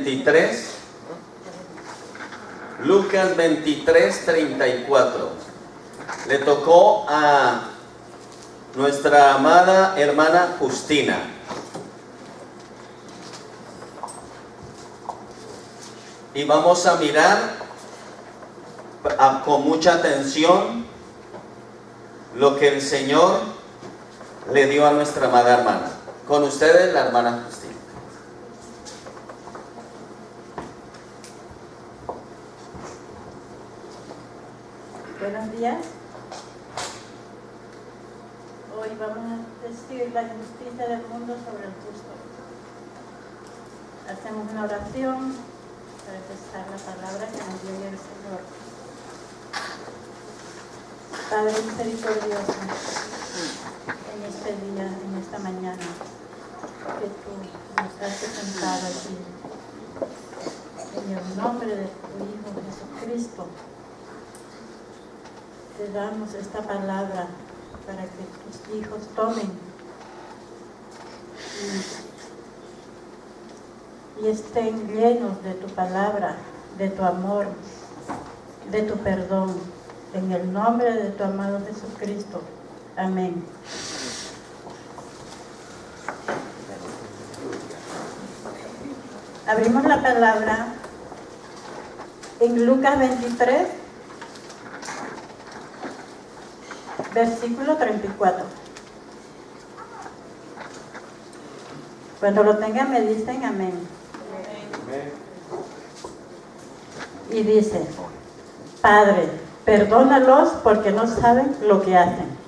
23. Lucas 23, 34. Le tocó a nuestra amada hermana Justina. Y vamos a mirar con mucha atención lo que el Señor le dio a nuestra amada hermana. Con ustedes, la hermana Justina. Buenos días. Hoy vamos a decir la injusticia del mundo sobre el justo. Hacemos una oración para empezar la palabra que nos dio el Señor. Padre misericordioso, en este día, en esta mañana, que tú nos has presentado aquí, en el nombre de tu Hijo Jesucristo, te damos esta palabra para que tus hijos tomen y estén llenos de tu palabra, de tu amor, de tu perdón, en el nombre de tu amado Jesucristo. Amén. Abrimos la palabra en Lucas 23, versículo 34. Cuando lo tengan me dicen amén. Amén. Y dice: Padre, perdónalos porque no saben lo que hacen.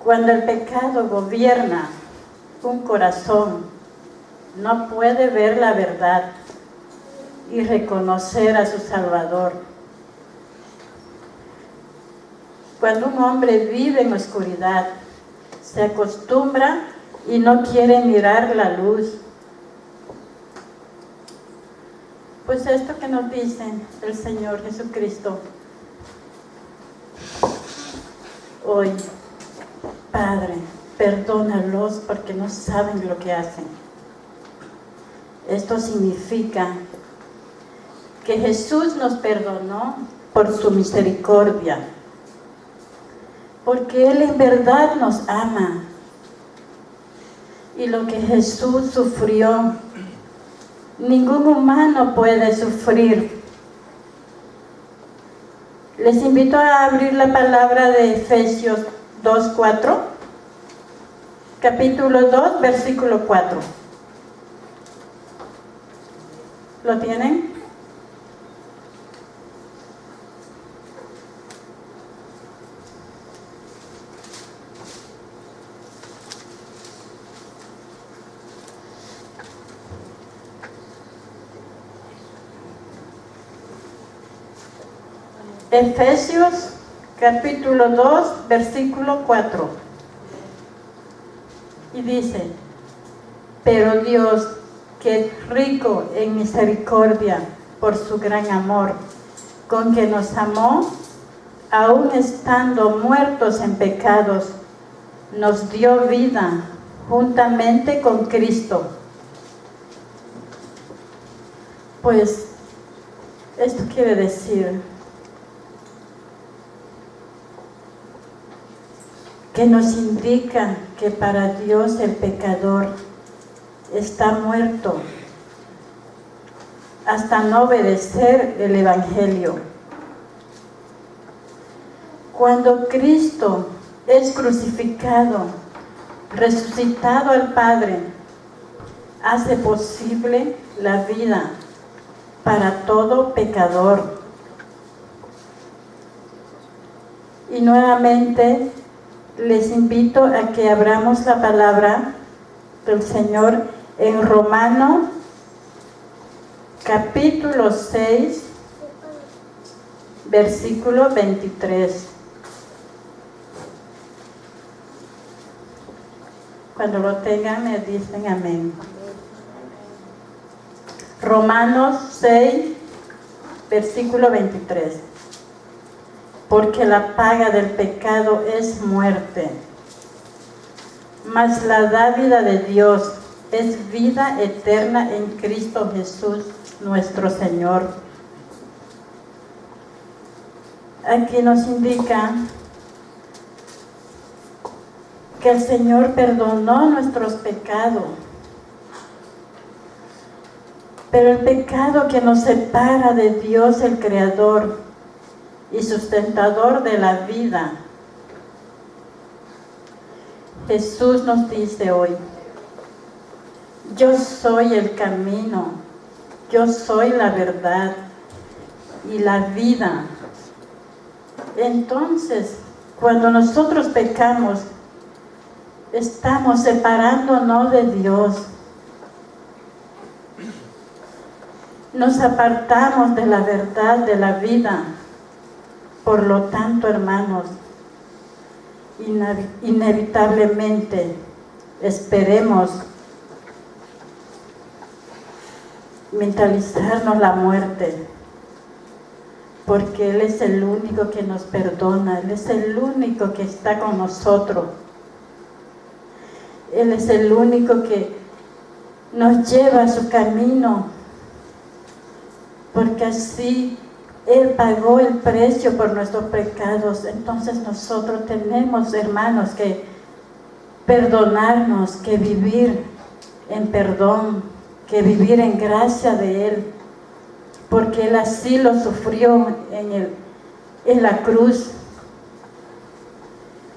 Cuando el pecado gobierna un corazón, no puede ver la verdad y reconocer a su Salvador. Cuando un hombre vive en oscuridad, se acostumbra y no quiere mirar la luz. Pues esto que nos dice el Señor Jesucristo hoy: Padre, perdónalos porque no saben lo que hacen. Esto significa que Jesús nos perdonó por su misericordia, porque Él en verdad nos ama. Y lo que Jesús sufrió, ningún humano puede sufrir. Les invito a abrir la palabra de Efesios 2:4, capítulo 2, versículo 4. ¿Lo tienen? Efesios capítulo 2, versículo 4. Y dice: Pero Dios, que es rico en misericordia por su gran amor, con que nos amó, aun estando muertos en pecados, nos dio vida juntamente con Cristo. Pues esto quiere decir que nos indica que para Dios el pecador está muerto hasta no obedecer el Evangelio. Cuando Cristo es crucificado, resucitado al Padre, hace posible la vida para todo pecador. Y nuevamente les invito a que abramos la palabra del Señor en Romanos capítulo 6, versículo 23. Cuando lo tengan me dicen amén. Romanos 6, versículo 23. Porque la paga del pecado es muerte, mas la dádiva de Dios es vida eterna en Cristo Jesús, nuestro Señor. Aquí nos indica que el Señor perdonó nuestros pecados, pero el pecado que nos separa de Dios, el Creador y sustentador de la vida, Jesús nos dice hoy: yo soy el camino, yo soy la verdad y la vida. Entonces, cuando nosotros pecamos, estamos separándonos de Dios. Nos apartamos de la verdad, de la vida. Por lo tanto, hermanos, inevitablemente esperemos mentalizarnos la muerte, porque Él es el único que nos perdona, Él es el único que está con nosotros, Él es el único que nos lleva a su camino, porque así Él pagó el precio por nuestros pecados. Entonces nosotros tenemos, hermanos, que perdonarnos, que vivir en perdón, que vivir en gracia de Él, porque Él así lo sufrió en la cruz.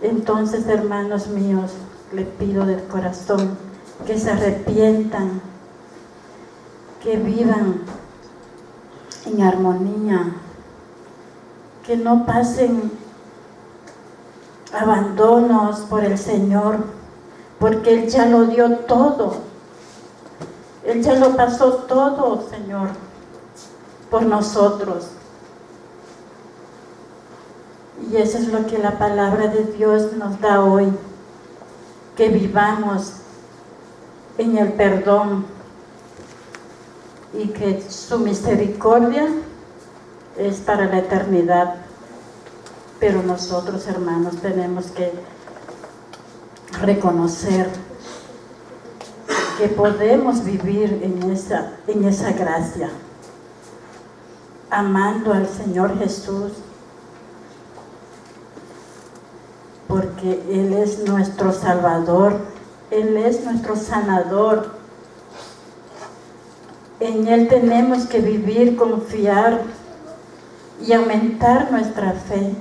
Entonces, hermanos míos, les pido del corazón que se arrepientan, que vivan en armonía, que no pasen abandonos por el Señor, porque Él ya lo dio todo, Él ya lo pasó todo, Señor, por nosotros. Y eso es lo que la palabra de Dios nos da hoy, que vivamos en el perdón y que su misericordia es para la eternidad. Pero nosotros, hermanos, tenemos que reconocer que podemos vivir en esa gracia, amando al Señor Jesús, porque Él es nuestro Salvador, Él es nuestro sanador. En Él tenemos que vivir, confiar y aumentar nuestra fe.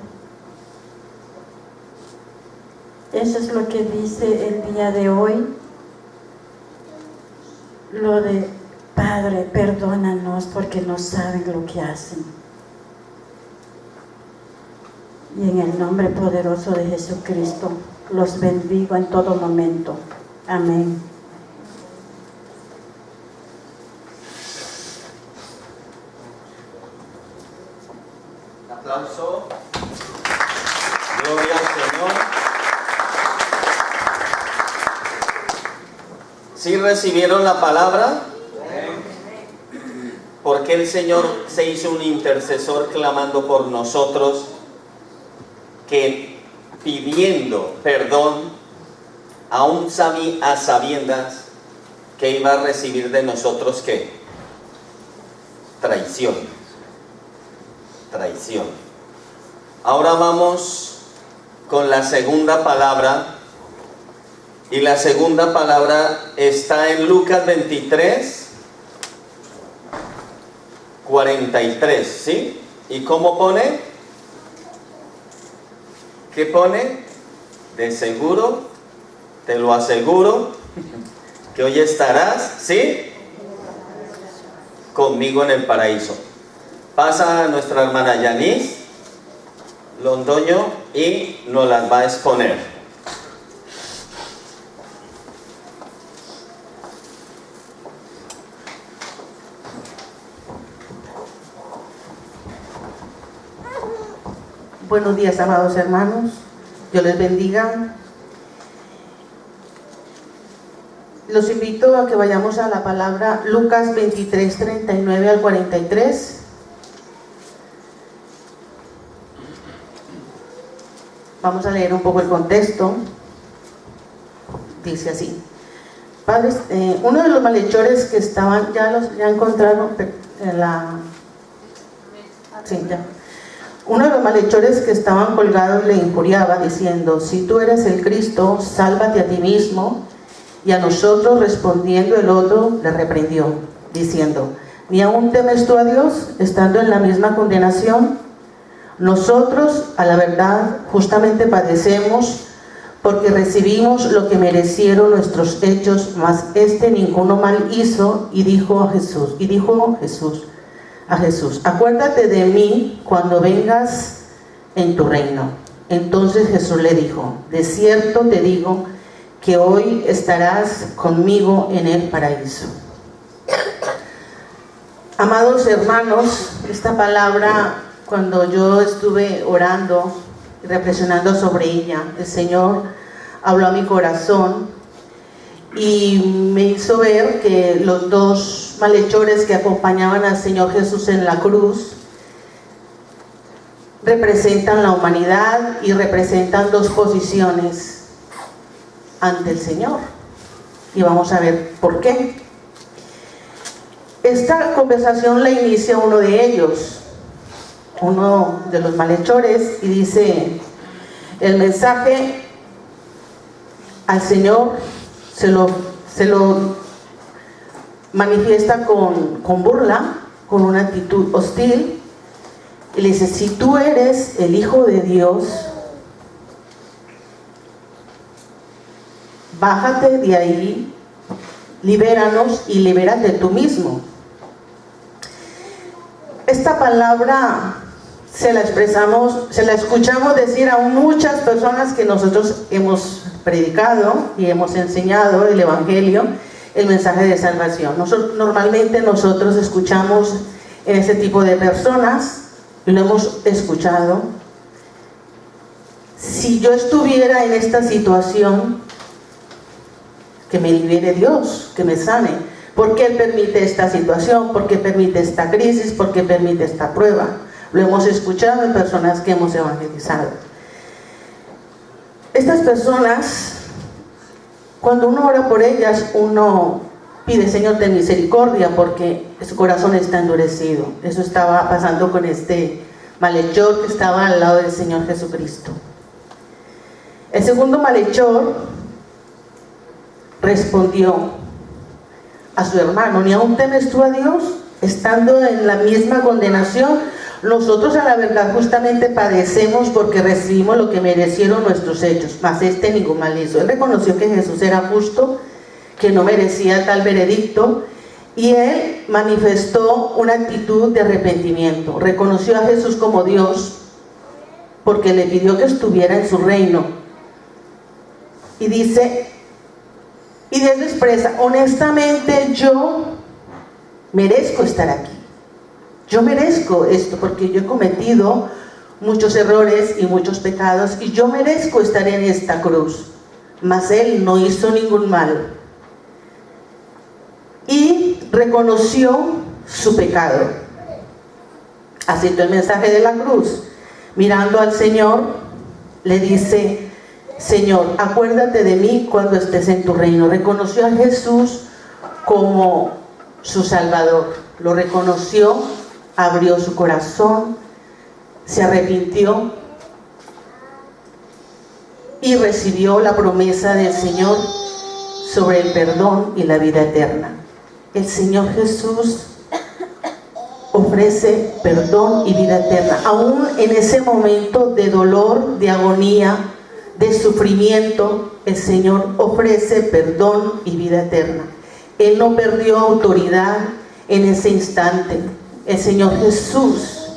Eso es lo que dice el día de hoy, lo de: Padre, perdónanos porque no saben lo que hacen. Y en el nombre poderoso de Jesucristo, los bendigo en todo momento. Amén. Aplauso. Gloria al Señor. ¿Sí recibieron la palabra? Porque el Señor se hizo un intercesor clamando por nosotros, que pidiendo perdón, aún a sabiendas que iba a recibir de nosotros ¿qué? Traición. Traición. Ahora vamos con la segunda palabra, y la segunda palabra está en Lucas 23, 43, ¿sí? ¿Y cómo pone? ¿Qué pone? De seguro, te lo aseguro, que hoy estarás, ¿sí? Conmigo en el paraíso. Pasa a nuestra hermana Yanis Londoño y nos las va a exponer. Buenos días, amados hermanos. Dios les bendiga. Los invito a que vayamos a la palabra Lucas 23, 39 al 43. Vamos a leer un poco el contexto. Dice así: Padres, uno de los malhechores que estaban, ya encontraron en la... Sí, ya. Uno de los malhechores que estaban colgados le injuriaba diciendo: si tú eres el Cristo, sálvate a ti mismo y a nosotros. Respondiendo el otro le reprendió diciendo: ¿ni aún temes tú a Dios, estando en la misma condenación? Nosotros, a la verdad, justamente padecemos, porque recibimos lo que merecieron nuestros hechos, mas este ninguno mal hizo. Y dijo a Jesús: acuérdate de mí cuando vengas en tu reino. Entonces Jesús le dijo: de cierto te digo que hoy estarás conmigo en el paraíso. Amados hermanos, esta palabra, cuando yo estuve orando y reflexionando sobre ella, el Señor habló a mi corazón y me hizo ver que los dos malhechores que acompañaban al Señor Jesús en la cruz representan la humanidad y representan dos posiciones ante el Señor. Y vamos a ver por qué. Esta conversación la inicia uno de ellos, uno de los malhechores, y dice: el mensaje al Señor se lo manifiesta con burla, con una actitud hostil, y le dice: si tú eres el Hijo de Dios, bájate de ahí, libéranos y libérate tú mismo. Esta palabra se la escuchamos decir a muchas personas que nosotros hemos predicado y hemos enseñado el Evangelio, el mensaje de salvación. Normalmente nosotros escuchamos en ese tipo de personas, y lo hemos escuchado: si yo estuviera en esta situación, que me libere Dios, que me sane. ¿Por qué Él permite esta situación? ¿Por qué permite esta crisis? ¿Por qué permite esta prueba? Lo hemos escuchado en personas que hemos evangelizado. Estas personas, cuando uno ora por ellas, uno pide: Señor, ten misericordia, porque su corazón está endurecido. Eso estaba pasando con este malhechor que estaba al lado del Señor Jesucristo. El segundo malhechor respondió a su hermano: ¿ni aún temes tú a Dios, estando en la misma condenación? Nosotros, a la verdad, justamente padecemos, porque recibimos lo que merecieron nuestros hechos, mas este ningún mal hizo. Él reconoció que Jesús era justo, que no merecía tal veredicto, y él manifestó una actitud de arrepentimiento. Reconoció a Jesús como Dios, porque le pidió que estuviera en su reino. Y dice, y Dios le expresa: honestamente, yo merezco estar aquí. Yo merezco esto, porque yo he cometido muchos errores y muchos pecados, y yo merezco estar en esta cruz. Mas él no hizo ningún mal. Y reconoció su pecado. Aceptó el mensaje de la cruz. Mirando al Señor, le dice: Señor, acuérdate de mí cuando estés en tu reino. Reconoció a Jesús como su Salvador. Lo reconoció, abrió su corazón, se arrepintió y recibió la promesa del Señor sobre el perdón y la vida eterna. El Señor Jesús ofrece perdón y vida eterna, aún en ese momento de dolor, de agonía, de sufrimiento. El Señor ofrece perdón y vida eterna. Él no perdió autoridad en ese instante. El Señor Jesús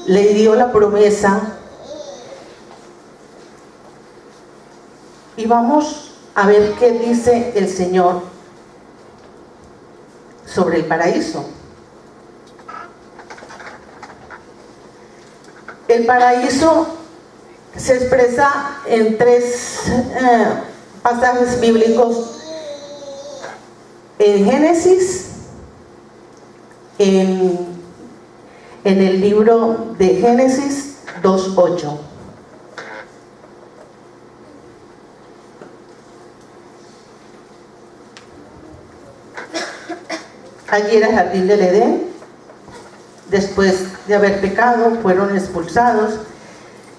le dio la promesa. Y vamos a ver qué dice el Señor sobre el paraíso. El paraíso se expresa en tres pasajes bíblicos: en Génesis, en el libro de Génesis 2:8. Allí era el jardín del Edén. Después de haber pecado, fueron expulsados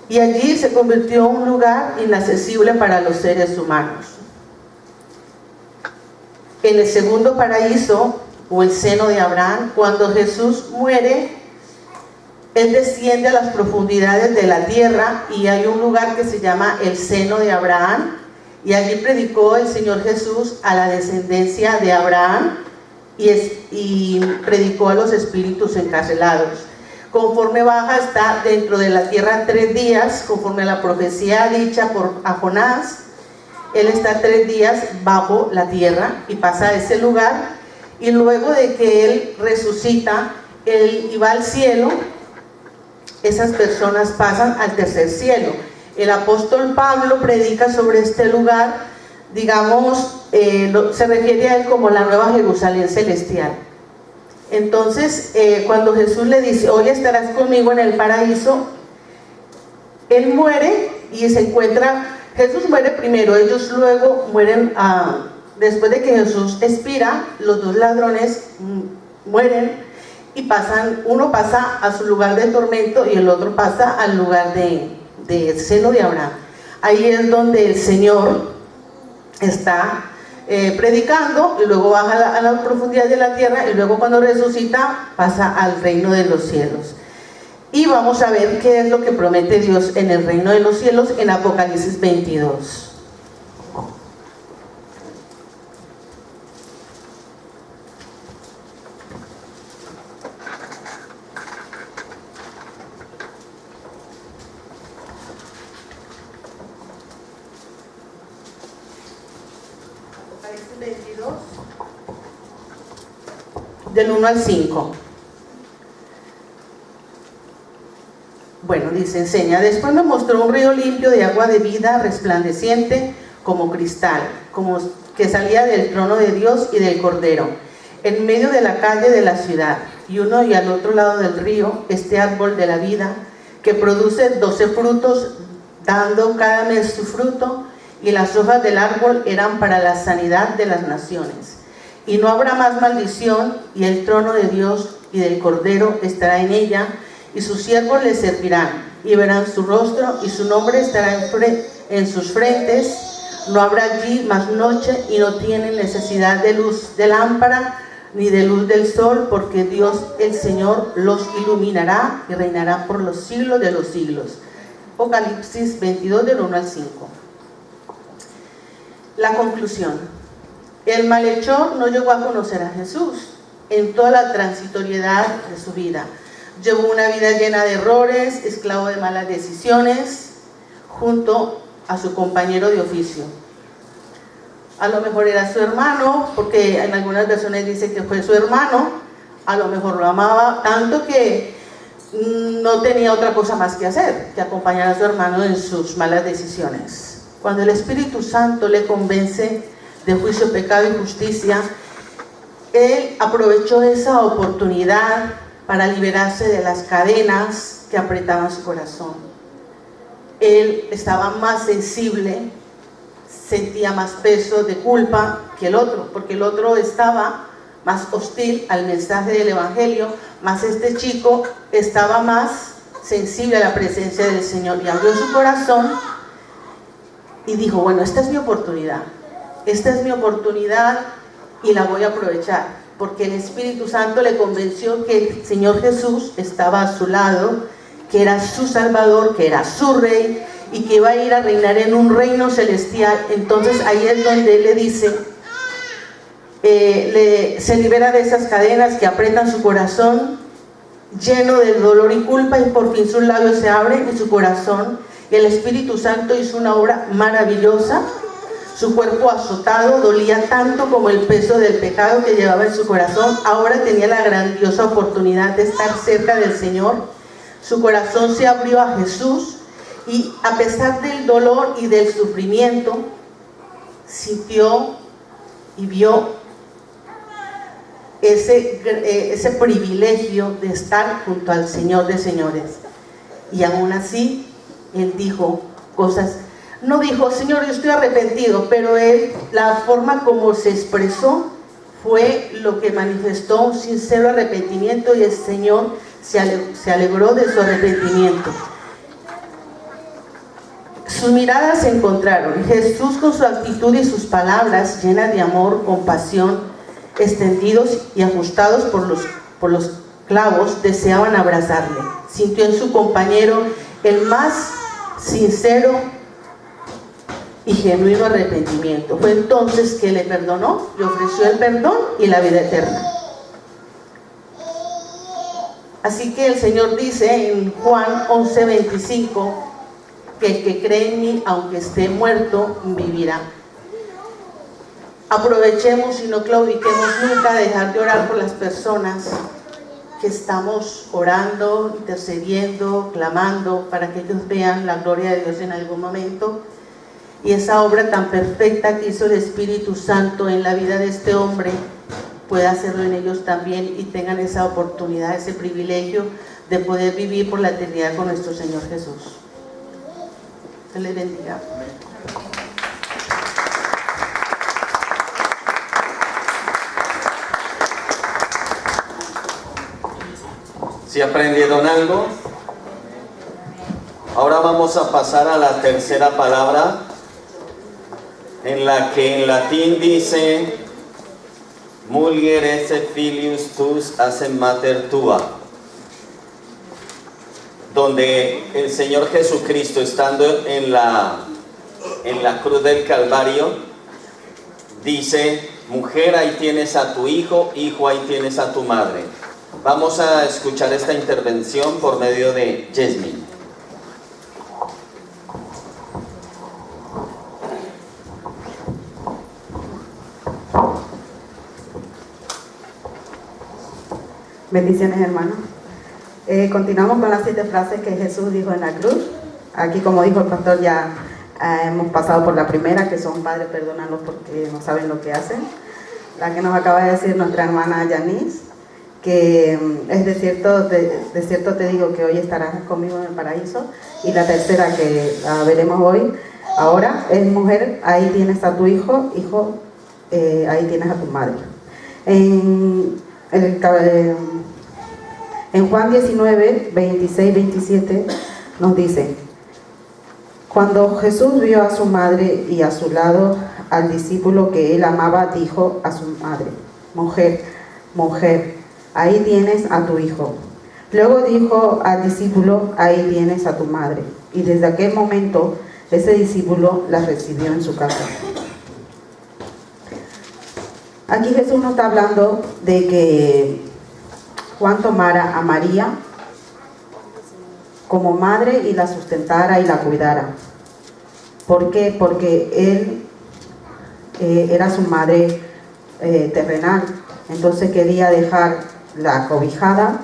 y allí se convirtió en un lugar inaccesible para los seres humanos. En el segundo paraíso, o el seno de Abraham, cuando Jesús muere, Él desciende a las profundidades de la tierra y hay un lugar que se llama el seno de Abraham, y allí predicó el Señor Jesús a la descendencia de Abraham y predicó a los espíritus encarcelados. Conforme baja, está dentro de la tierra 3 días, conforme a la profecía dicha a Jonás. Él está 3 días bajo la tierra y pasa a ese lugar, y luego de que Él resucita, Él va al cielo. Esas personas pasan al tercer cielo. El apóstol Pablo predica sobre este lugar, digamos, se refiere a él como la nueva Jerusalén celestial. Entonces, cuando Jesús le dice, hoy estarás conmigo en el paraíso, Él muere y se encuentra, Jesús muere primero, ellos luego mueren, después de que Jesús expira, los 2 ladrones mueren y pasan, uno pasa a su lugar de tormento y el otro pasa al lugar de seno de Abraham. Ahí es donde el Señor está predicando, y luego baja a la profundidad de la tierra, y luego cuando resucita pasa al reino de los cielos. Y vamos a ver qué es lo que promete Dios en el reino de los cielos en Apocalipsis 22. Apocalipsis 22, del 1 al 5. Bueno, dice, enseña, después me mostró un río limpio de agua de vida, resplandeciente como cristal, como que salía del trono de Dios y del Cordero, en medio de la calle de la ciudad, y uno y al otro lado del río, este árbol de la vida, que produce 12 frutos, dando cada mes su fruto, y las hojas del árbol eran para la sanidad de las naciones. Y no habrá más maldición, y el trono de Dios y del Cordero estará en ella, y sus siervos les servirán, y verán su rostro, y su nombre estará en sus frentes. No habrá allí más noche, y no tienen necesidad de luz de lámpara, ni de luz del sol, porque Dios el Señor los iluminará, y reinará por los siglos de los siglos. Apocalipsis 22, del 1 al 5. La conclusión. El malhechor no llegó a conocer a Jesús en toda la transitoriedad de su vida. Llevó una vida llena de errores, esclavo de malas decisiones, junto a su compañero de oficio. A lo mejor era su hermano, porque en algunas versiones dice que fue su hermano. A lo mejor lo amaba tanto que no tenía otra cosa más que hacer que acompañar a su hermano en sus malas decisiones. Cuando el Espíritu Santo le convence de juicio, pecado y justicia, él aprovechó esa oportunidad para liberarse de las cadenas que apretaban su corazón. Él estaba más sensible, sentía más peso de culpa que el otro, porque el otro estaba más hostil al mensaje del Evangelio, más este chico estaba más sensible a la presencia del Señor, y abrió su corazón y dijo, bueno, esta es mi oportunidad y la voy a aprovechar, porque el Espíritu Santo le convenció que el Señor Jesús estaba a su lado, que era su Salvador, que era su Rey, y que iba a ir a reinar en un reino celestial. Entonces ahí es donde él le dice, se libera de esas cadenas que apretan su corazón, lleno de dolor y culpa, y por fin sus labios se abren y su corazón, y el Espíritu Santo hizo una obra maravillosa. Su cuerpo azotado dolía tanto como el peso del pecado que llevaba en su corazón. Ahora tenía la grandiosa oportunidad de estar cerca del Señor. Su corazón se abrió a Jesús, y a pesar del dolor y del sufrimiento, sintió y vio ese privilegio de estar junto al Señor de señores. Y aún así, él dijo cosas. No dijo, Señor, yo estoy arrepentido, pero él, la forma como se expresó fue lo que manifestó un sincero arrepentimiento, y el Señor se alegró de su arrepentimiento. Sus miradas se encontraron. Jesús, con su actitud y sus palabras llenas de amor, compasión, extendidos y ajustados por los clavos, deseaban abrazarle. Sintió en su compañero el más sincero y genuino arrepentimiento. Fue entonces que le perdonó, le ofreció el perdón y la vida eterna. Así que el Señor dice en Juan 11:25 que el que cree en mí, aunque esté muerto, vivirá. Aprovechemos y no claudiquemos nunca de dejar de orar por las personas que estamos orando, intercediendo, clamando, para que ellos vean la gloria de Dios en algún momento. Y esa obra tan perfecta que hizo el Espíritu Santo en la vida de este hombre, pueda hacerlo en ellos también, y tengan esa oportunidad, ese privilegio de poder vivir por la eternidad con nuestro Señor Jesús. Que les bendiga. ¿Sí aprendieron algo? Ahora vamos a pasar a la tercera palabra, en la que en latín dice Mulier esse filius tus hacen mater tua, donde el Señor Jesucristo, estando en la cruz del Calvario, dice: mujer, ahí tienes a tu hijo, hijo, ahí tienes a tu madre. Vamos a escuchar esta intervención por medio de Yasmín. Bendiciones, hermanos. Continuamos con las 7 frases que Jesús dijo en la cruz. Aquí, como dijo el pastor, ya hemos pasado por la primera, que son: Padre, perdónalos porque no saben lo que hacen. La que nos acaba de decir nuestra hermana Yanis, que es de cierto te digo que hoy estarás conmigo en el paraíso. Y la tercera, que la veremos hoy, ahora, es: mujer, ahí tienes a tu hijo, hijo, ahí tienes a tu madre. En Juan 19, 26, 27 nos dice: cuando Jesús vio a su madre y a su lado al discípulo que él amaba, dijo a su madre: mujer, mujer, ahí tienes a tu hijo. Luego dijo al discípulo: ahí tienes a tu madre. Y desde aquel momento ese discípulo la recibió en su casa. Aquí Jesús nos está hablando de que Juan tomara a María como madre y la sustentara y la cuidara. ¿Por qué? Porque él era su madre terrenal. Entonces quería dejar la cobijada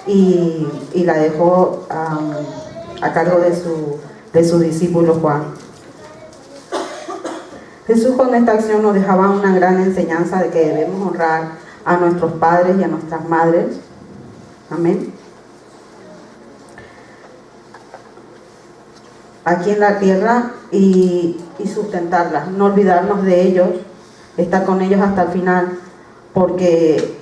y la dejó a cargo de su discípulo Juan. Jesús, con esta acción, nos dejaba una gran enseñanza de que debemos honrar a nuestros padres y a nuestras madres. Amén. Aquí en la tierra, y sustentarlas, no olvidarnos de ellos, estar con ellos hasta el final, porque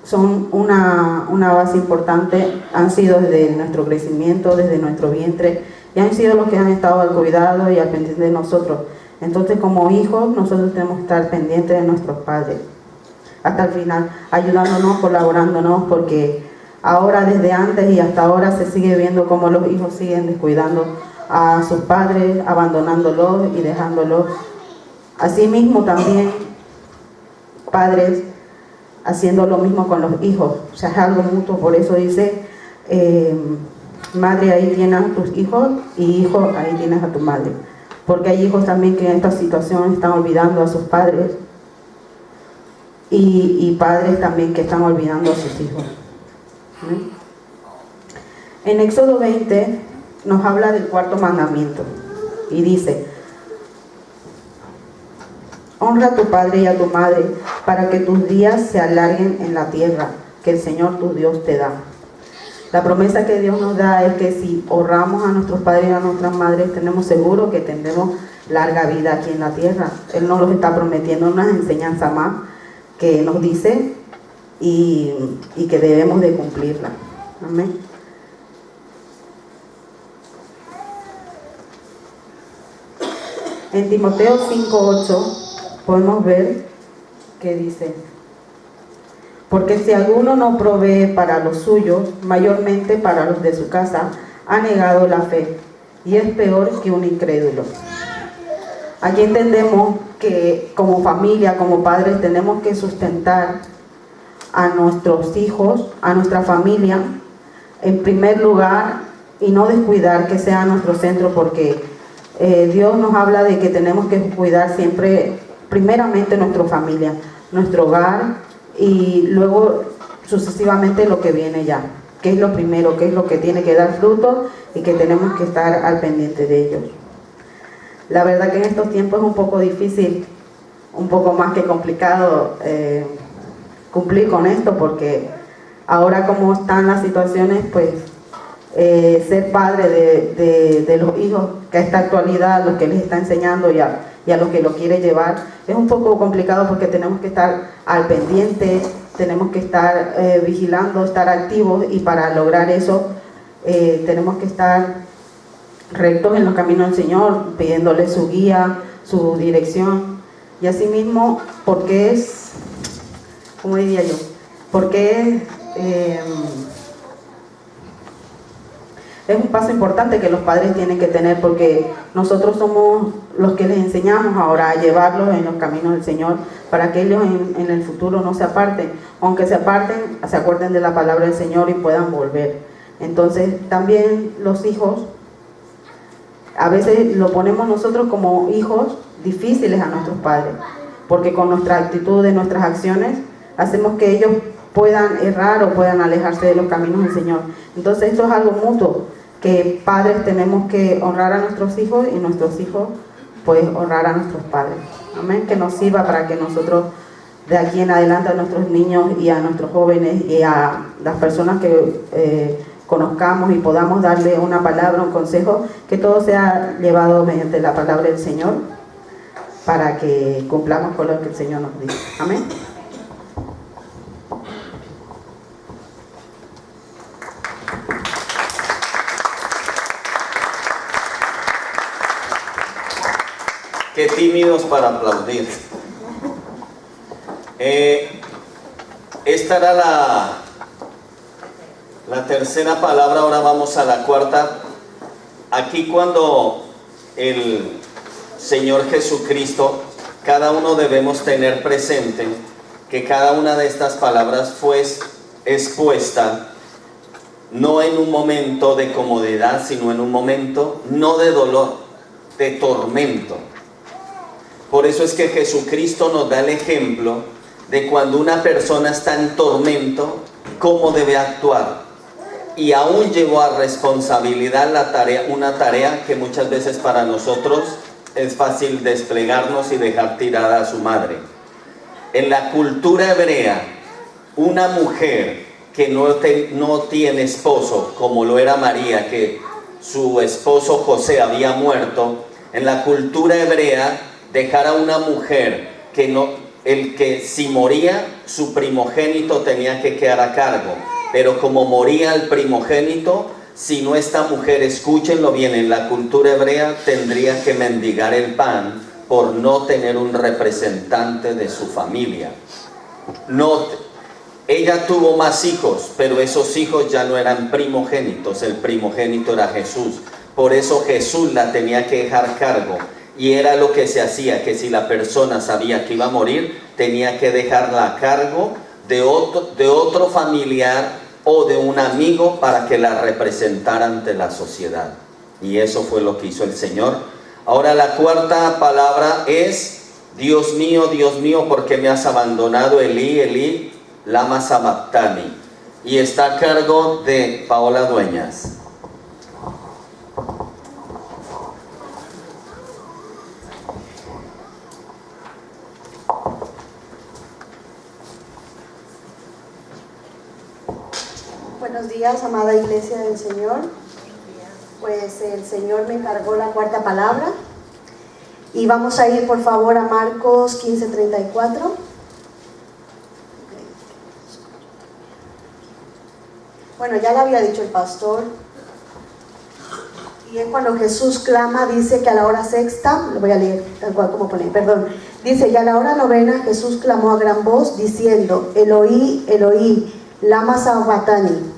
son una base importante, han sido desde nuestro crecimiento, desde nuestro vientre, y han sido los que han estado al cuidado y al pendiente de nosotros. Entonces, como hijos, nosotros tenemos que estar pendientes de nuestros padres hasta el final, ayudándonos, colaborándonos, porque ahora, desde antes y hasta ahora, se sigue viendo cómo los hijos siguen descuidando a sus padres, abandonándolos y dejándolos. Asimismo, también padres haciendo lo mismo con los hijos. O sea, es algo mutuo. Por eso dice: madre, ahí tienes a tus hijos, y hijo, ahí tienes a tu madre. Porque hay hijos también que en esta situación están olvidando a sus padres, y padres también que están olvidando a sus hijos. En Éxodo 20 nos habla del 4.º mandamiento y dice: honra a tu padre y a tu madre para que tus días se alarguen en la tierra que el Señor tu Dios te da. La promesa que Dios nos da es que si honramos a nuestros padres y a nuestras madres, tenemos seguro que tendremos larga vida aquí en la tierra. Él nos lo está prometiendo, una enseñanza más que nos dice y que debemos de cumplirla. Amén. En Timoteo 5:8 podemos ver que dice: porque si alguno no provee para los suyos, mayormente para los de su casa, ha negado la fe y es peor que un incrédulo. Aquí entendemos que como familia, como padres, tenemos que sustentar a nuestros hijos, a nuestra familia, en primer lugar, y no descuidar que sea nuestro centro, porque Dios nos habla de que tenemos que cuidar siempre, primeramente nuestra familia, nuestro hogar, y luego sucesivamente lo que viene ya, que es lo primero, que es lo que tiene que dar fruto y que tenemos que estar al pendiente de ellos. La verdad que en estos tiempos es un poco difícil, un poco más que complicado cumplir con esto, porque ahora como están las situaciones, pues ser padre de los hijos, que a esta actualidad lo que les está enseñando y a lo que lo quiere llevar, es un poco complicado, porque tenemos que estar al pendiente, tenemos que estar vigilando, estar activos, y para lograr eso tenemos que estar rectos en los caminos del Señor, pidiéndole su guía, su dirección. Y asimismo, porque es, ¿cómo diría yo? Porque es un paso importante que los padres tienen que tener, porque nosotros somos los que les enseñamos ahora a llevarlos en los caminos del Señor, para que ellos en el futuro no se aparten, aunque se aparten, se acuerden de la palabra del Señor y puedan volver. Entonces también los hijos, a veces lo ponemos nosotros como hijos difíciles a nuestros padres, porque con nuestra actitud, de nuestras acciones, hacemos que ellos puedan errar o puedan alejarse de los caminos del Señor. Entonces esto es algo mutuo, que padres tenemos que honrar a nuestros hijos y nuestros hijos pues honrar a nuestros padres. Amén, que nos sirva para que nosotros de aquí en adelante a nuestros niños y a nuestros jóvenes y a las personas que conozcamos y podamos darle una palabra, un consejo, que todo sea llevado mediante la palabra del Señor, para que cumplamos con lo que el Señor nos dice. Amén. Qué tímidos para aplaudir. Esta era la tercera palabra, ahora vamos a la cuarta. Aquí cuando el Señor Jesucristo, cada uno debemos tener presente que cada una de estas palabras fue expuesta no en un momento de comodidad, sino en un momento no de dolor, de tormento. Por eso es que Jesucristo nos da el ejemplo de cuando una persona está en tormento, cómo debe actuar. Y aún llevó a responsabilidad una tarea que muchas veces para nosotros es fácil desplegarnos y dejar tirada a su madre. En la cultura hebrea, una mujer que no tiene esposo, como lo era María, que su esposo José había muerto, en la cultura hebrea, dejar a una mujer que si moría, su primogénito tenía que quedar a cargo. Pero como moría el primogénito, si no, esta mujer, escúchenlo bien, en la cultura hebrea tendría que mendigar el pan por no tener un representante de su familia. Ella tuvo más hijos, pero esos hijos ya no eran primogénitos, el primogénito era Jesús. Por eso Jesús la tenía que dejar cargo. Y era lo que se hacía, que si la persona sabía que iba a morir, tenía que dejarla a cargo de otro familiar o de un amigo para que la representara ante la sociedad. Y eso fue lo que hizo el Señor. Ahora la cuarta palabra es: Dios mío, ¿por qué me has abandonado? Elí, Elí, lama sabactani. Y está a cargo de Paola Dueñas. Buenos días, amada Iglesia del Señor. Pues el Señor me encargó la cuarta palabra. Y vamos a ir por favor a Marcos 15:34. Bueno, ya lo había dicho el pastor. Y es cuando Jesús clama, dice que a la hora sexta, lo voy a leer tal cual como pone, perdón. Dice, y a la hora novena Jesús clamó a gran voz diciendo, Eloí, Eloí, lama sabactani,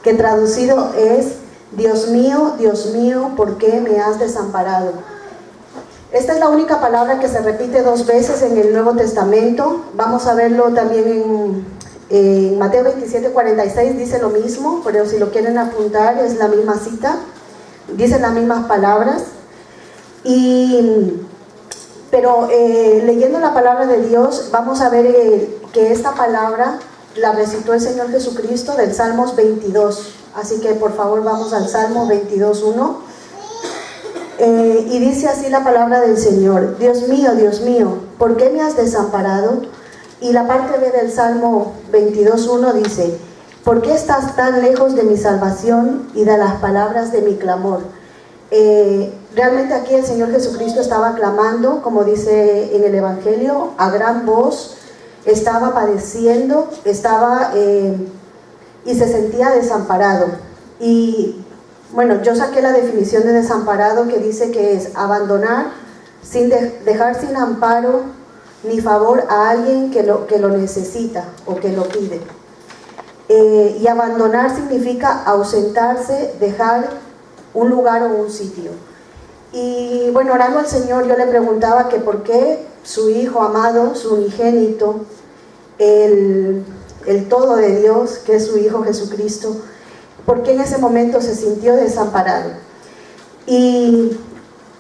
que traducido es, Dios mío, ¿por qué me has desamparado? Esta es la única palabra que se repite 2 veces en el Nuevo Testamento. Vamos a verlo también en Mateo 27:46, dice lo mismo, pero si lo quieren apuntar es la misma cita. Dicen las mismas palabras, pero leyendo la palabra de Dios vamos a ver que esta palabra la recitó el Señor Jesucristo del Salmos 22, así que por favor vamos al Salmo 22:1, y dice así la palabra del Señor, Dios mío, ¿por qué me has desamparado? Y la parte B del Salmo 22:1 dice, ¿por qué estás tan lejos de mi salvación y de las palabras de mi clamor? Realmente aquí el Señor Jesucristo estaba clamando, como dice en el Evangelio, a gran voz, estaba padeciendo, y se sentía desamparado. Y bueno, yo saqué la definición de desamparado, que dice que es abandonar, dejar sin amparo ni favor a alguien que lo necesita o que lo pide. Y abandonar significa ausentarse, dejar un lugar o un sitio. Y bueno, orando al Señor, yo le preguntaba que por qué su Hijo amado, su unigénito, el todo de Dios, que es su Hijo Jesucristo, por qué en ese momento se sintió desamparado. Y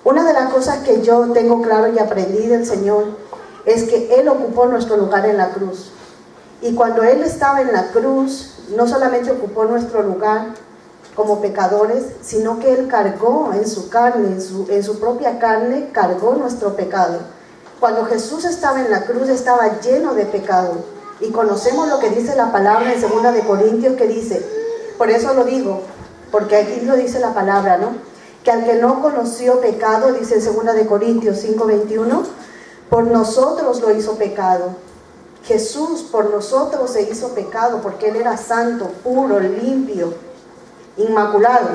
una de las cosas que yo tengo claro y aprendí del Señor es que Él ocupó nuestro lugar en la cruz. Y cuando Él estaba en la cruz, no solamente ocupó nuestro lugar como pecadores, sino que Él cargó en su carne, en su propia carne, cargó nuestro pecado. Cuando Jesús estaba en la cruz, estaba lleno de pecado. Y conocemos lo que dice la palabra en 2 de Corintios, que dice, por eso lo digo, porque aquí lo dice la palabra, ¿no? Que al que no conoció pecado, dice en 2 de Corintios 5:21, por nosotros lo hizo pecado. Jesús por nosotros se hizo pecado porque Él era santo, puro, limpio, inmaculado.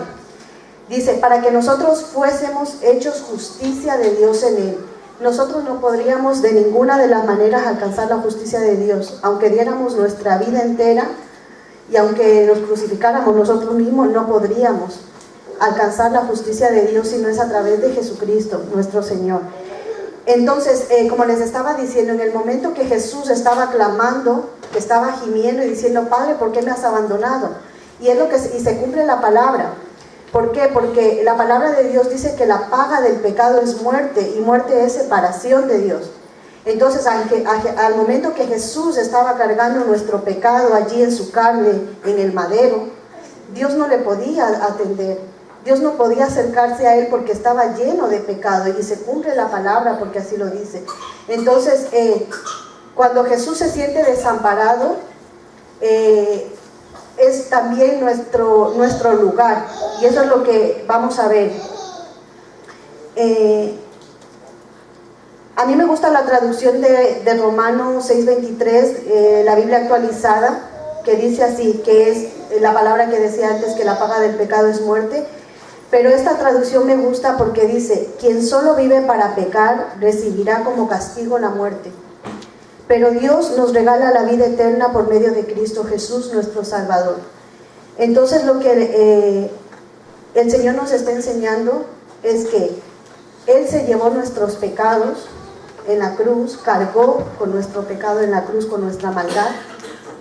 Dice, para que nosotros fuésemos hechos justicia de Dios en Él. Nosotros no podríamos de ninguna de las maneras alcanzar la justicia de Dios, aunque diéramos nuestra vida entera y aunque nos crucificáramos nosotros mismos, no podríamos alcanzar la justicia de Dios si no es a través de Jesucristo, nuestro Señor. Entonces, como les estaba diciendo, en el momento que Jesús estaba clamando, que estaba gimiendo y diciendo, Padre, ¿por qué me has abandonado? Y se cumple la palabra. ¿Por qué? Porque la palabra de Dios dice que la paga del pecado es muerte, y muerte es separación de Dios. Entonces, al momento que Jesús estaba cargando nuestro pecado allí en su carne, en el madero, Dios no le podía atender. Dios no podía acercarse a Él porque estaba lleno de pecado, y se cumple la palabra porque así lo dice. Entonces, cuando Jesús se siente desamparado, es también nuestro lugar, y eso es lo que vamos a ver. A mí me gusta la traducción de Romanos 6:23, la Biblia actualizada, que dice así, que es la palabra que decía antes, que la paga del pecado es muerte. Pero esta traducción me gusta porque dice, quien solo vive para pecar recibirá como castigo la muerte. Pero Dios nos regala la vida eterna por medio de Cristo Jesús, nuestro Salvador. Entonces lo que el Señor nos está enseñando es que Él se llevó nuestros pecados en la cruz, cargó con nuestro pecado en la cruz, con nuestra maldad,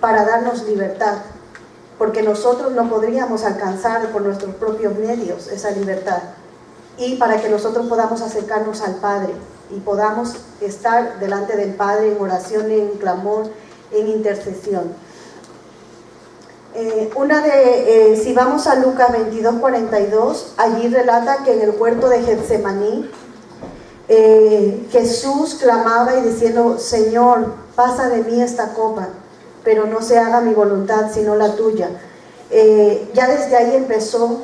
para darnos libertad. Porque nosotros no podríamos alcanzar por nuestros propios medios esa libertad, y para que nosotros podamos acercarnos al Padre y podamos estar delante del Padre en oración, en clamor, en intercesión. Si vamos a Lucas 22:42, allí relata que en el huerto de Getsemaní Jesús clamaba y diciendo, Señor, pasa de mí esta copa, pero no se haga mi voluntad sino la tuya. Ya desde ahí empezó,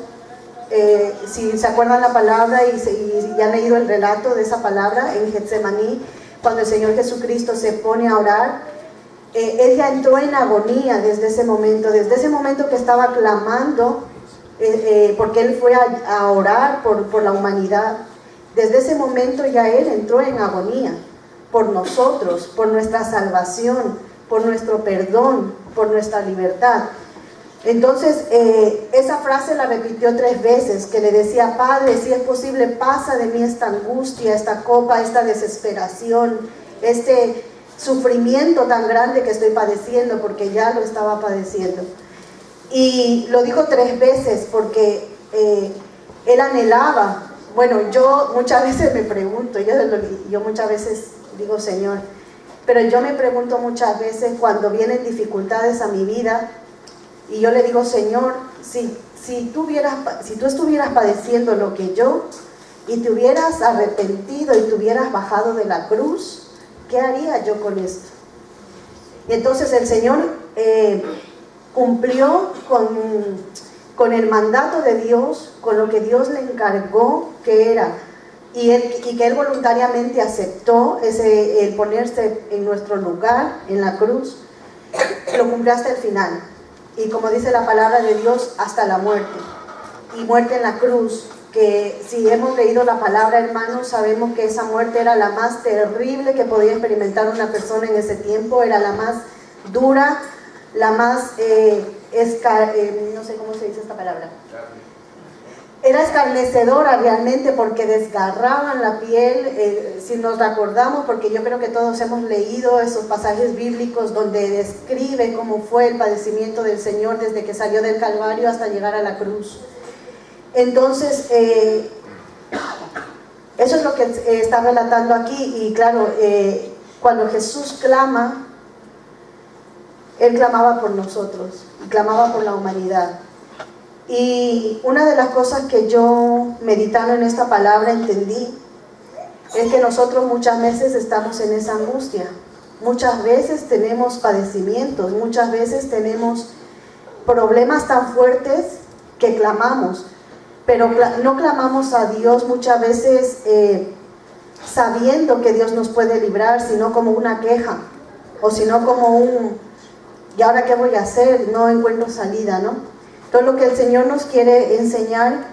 si se acuerdan la palabra y ya han leído el relato de esa palabra en Getsemaní, cuando el Señor Jesucristo se pone a orar, él ya entró en agonía desde ese momento que estaba clamando, porque él fue a orar por la humanidad. Desde ese momento ya él entró en agonía por nosotros, por nuestra salvación, por nuestro perdón, por nuestra libertad. Entonces, esa frase la repitió 3 veces, que le decía: Padre, si es posible, pasa de mí esta angustia, esta copa, esta desesperación, este sufrimiento tan grande que estoy padeciendo, porque ya lo estaba padeciendo. Y lo dijo 3 veces porque él anhelaba. Bueno, yo muchas veces me pregunto, yo muchas veces digo: Señor, pero yo me pregunto muchas veces cuando vienen dificultades a mi vida, y yo le digo: Señor, si tú estuvieras padeciendo lo que yo, y te hubieras arrepentido y te hubieras bajado de la cruz, ¿qué haría yo con esto? Y entonces el Señor cumplió con el mandato de Dios, con lo que Dios le encargó que era, y que Él voluntariamente aceptó el ponerse en nuestro lugar en la cruz. Lo cumplió hasta el final, y como dice la palabra de Dios, hasta la muerte, y muerte en la cruz, que si hemos leído la palabra, hermanos, sabemos que esa muerte era la más terrible que podía experimentar una persona en ese tiempo, era la más dura, la más no sé cómo se dice esta palabra, era escarnecedora realmente, porque desgarraban la piel. Si nos recordamos, porque yo creo que todos hemos leído esos pasajes bíblicos donde describe cómo fue el padecimiento del Señor desde que salió del Calvario hasta llegar a la cruz. Entonces, eso es lo que está relatando aquí. Y claro, cuando Jesús clama, Él clamaba por nosotros, clamaba por la humanidad. Y una de las cosas que yo, meditando en esta palabra, entendí, es que nosotros muchas veces estamos en esa angustia. Muchas veces tenemos padecimientos, muchas veces tenemos problemas tan fuertes que clamamos, pero no clamamos a Dios muchas veces sabiendo que Dios nos puede librar, sino como una queja, o sino como ¿y ahora qué voy a hacer? No encuentro salida, ¿no? Entonces lo que el Señor nos quiere enseñar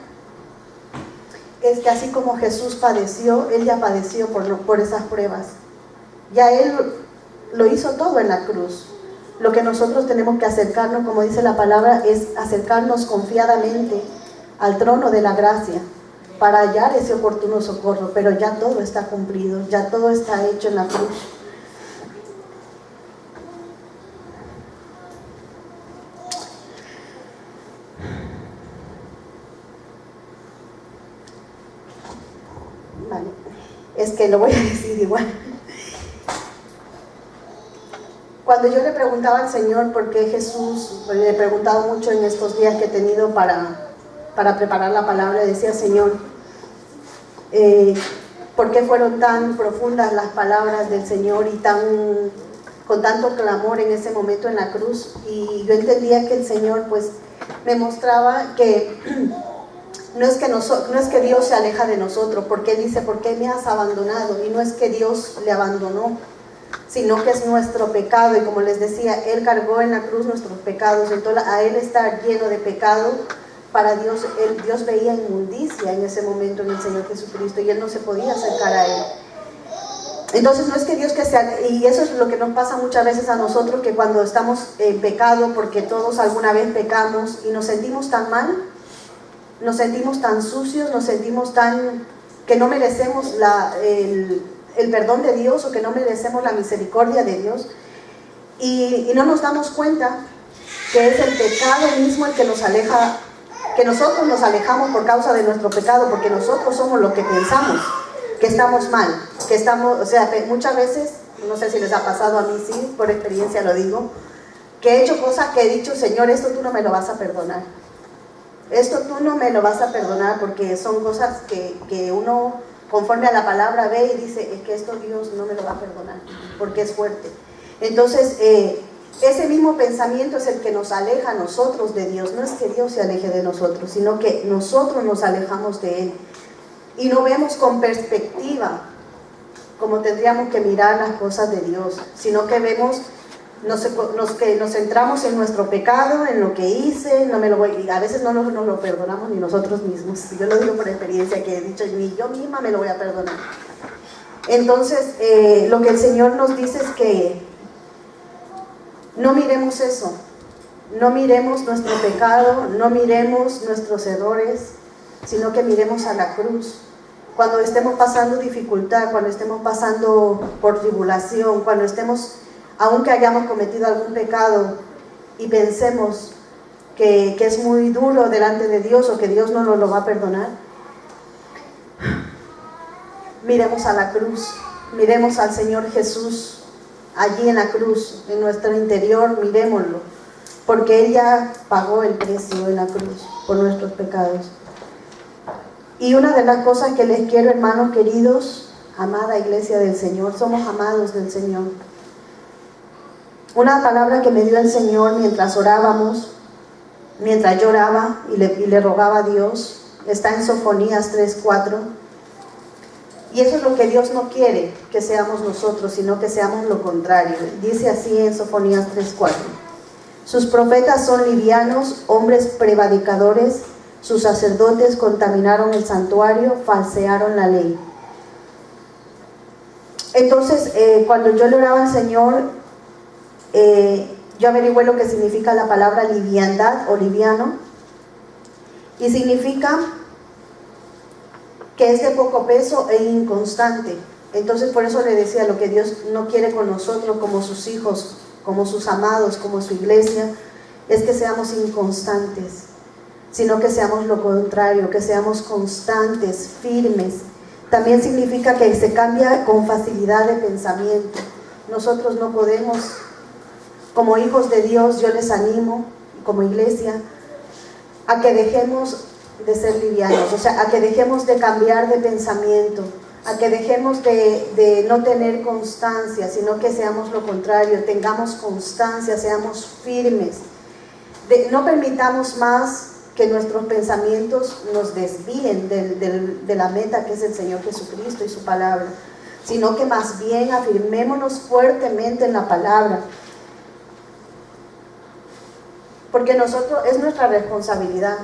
es que así como Jesús padeció, Él ya padeció por esas pruebas. Ya Él lo hizo todo en la cruz. Lo que nosotros tenemos que acercarnos, como dice la palabra, es acercarnos confiadamente al trono de la gracia para hallar ese oportuno socorro, pero ya todo está cumplido, ya todo está hecho en la cruz. Vale, es que lo voy a decir igual. Cuando yo le preguntaba al Señor por qué Jesús, le he preguntado mucho en estos días que he tenido para preparar la palabra, decía: Señor, ¿por qué fueron tan profundas las palabras del Señor y con tanto clamor en ese momento en la cruz? Y yo entendía que el Señor pues me mostraba que no es que Dios se aleja de nosotros, porque Él dice: ¿por qué me has abandonado? Y no es que Dios le abandonó, sino que es nuestro pecado. Y como les decía, Él cargó en la cruz nuestros pecados. Entonces, a Él estar lleno de pecado, para Dios, Dios veía inmundicia en ese momento en el Señor Jesucristo, y Él no se podía acercar a Él. Entonces no es que Dios y eso es lo que nos pasa muchas veces a nosotros, que cuando estamos en pecado, porque todos alguna vez pecamos y nos sentimos tan mal, nos sentimos tan sucios, nos sentimos que no merecemos el perdón de Dios, o que no merecemos la misericordia de Dios, y no nos damos cuenta que es el pecado mismo el que nos aleja, que nosotros nos alejamos por causa de nuestro pecado, porque nosotros somos lo que pensamos, que estamos mal, que estamos, o sea, muchas veces, no sé si les ha pasado, a mí sí, por experiencia lo digo, que he hecho cosas que he dicho: Señor, esto tú no me lo vas a perdonar. Esto tú no me lo vas a perdonar, porque son cosas que uno, conforme a la palabra, ve y dice: es que esto Dios no me lo va a perdonar, porque es fuerte. Entonces, ese mismo pensamiento es el que nos aleja a nosotros de Dios. No es que Dios se aleje de nosotros, sino que nosotros nos alejamos de Él. Y no vemos con perspectiva como tendríamos que mirar las cosas de Dios, sino que vemos nos centramos en nuestro pecado, en lo que hice, y a veces no nos lo perdonamos ni nosotros mismos. Yo lo digo por experiencia, que he dicho, ni yo misma me lo voy a perdonar. Entonces, lo que el Señor nos dice es que no miremos eso, no miremos nuestro pecado, no miremos nuestros errores, sino que miremos a la cruz. Cuando estemos pasando dificultad, cuando estemos pasando por tribulación, cuando estemos, aunque hayamos cometido algún pecado y pensemos que es muy duro delante de Dios o que Dios no nos lo va a perdonar, miremos a la cruz, miremos al Señor Jesús allí en la cruz, en nuestro interior, mirémoslo, porque Él ya pagó el precio en la cruz por nuestros pecados. Y una de las cosas que les quiero, hermanos queridos, amada iglesia del Señor, somos amados del Señor. Una palabra que me dio el Señor mientras orábamos, mientras yo oraba y le rogaba a Dios, está en Sofonías 3:4. Y eso es lo que Dios no quiere que seamos nosotros, sino que seamos lo contrario. Dice así en Sofonías 3:4. Sus profetas son livianos, hombres prevaricadores. Sus sacerdotes contaminaron el santuario, falsearon la ley. Entonces, cuando yo le oraba al Señor, yo averigüé lo que significa la palabra liviandad o liviano. Y significa que es de poco peso e inconstante. Entonces, por eso le decía, lo que Dios no quiere con nosotros como sus hijos, como sus amados, como su iglesia, es que seamos inconstantes, sino que seamos lo contrario, que seamos constantes, firmes. También significa que se cambia con facilidad de pensamiento. Nosotros no podemos, como hijos de Dios, yo les animo, como iglesia, a que dejemos de ser livianos, o sea, a que dejemos de cambiar de pensamiento, a que dejemos de no tener constancia, sino que seamos lo contrario, tengamos constancia, seamos firmes. No permitamos más que nuestros pensamientos nos desvíen de la meta que es el Señor Jesucristo y su palabra, sino que más bien afirmémonos fuertemente en la palabra, porque nosotros, es nuestra responsabilidad,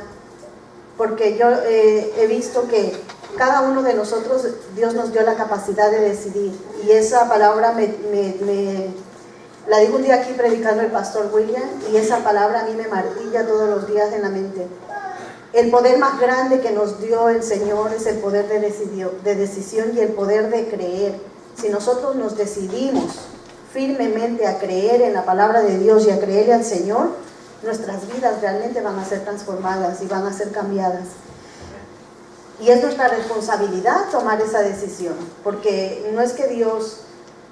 porque yo he visto que cada uno de nosotros, Dios nos dio la capacidad de decidir, y esa palabra la dijo un día aquí predicando el pastor William, y esa palabra a mí me martilla todos los días en la mente. El poder más grande que nos dio el Señor es el poder de decisión y el poder de creer. Si nosotros nos decidimos firmemente a creer en la palabra de Dios y a creerle al Señor, nuestras vidas realmente van a ser transformadas y van a ser cambiadas. Y es nuestra responsabilidad tomar esa decisión, porque no es que Dios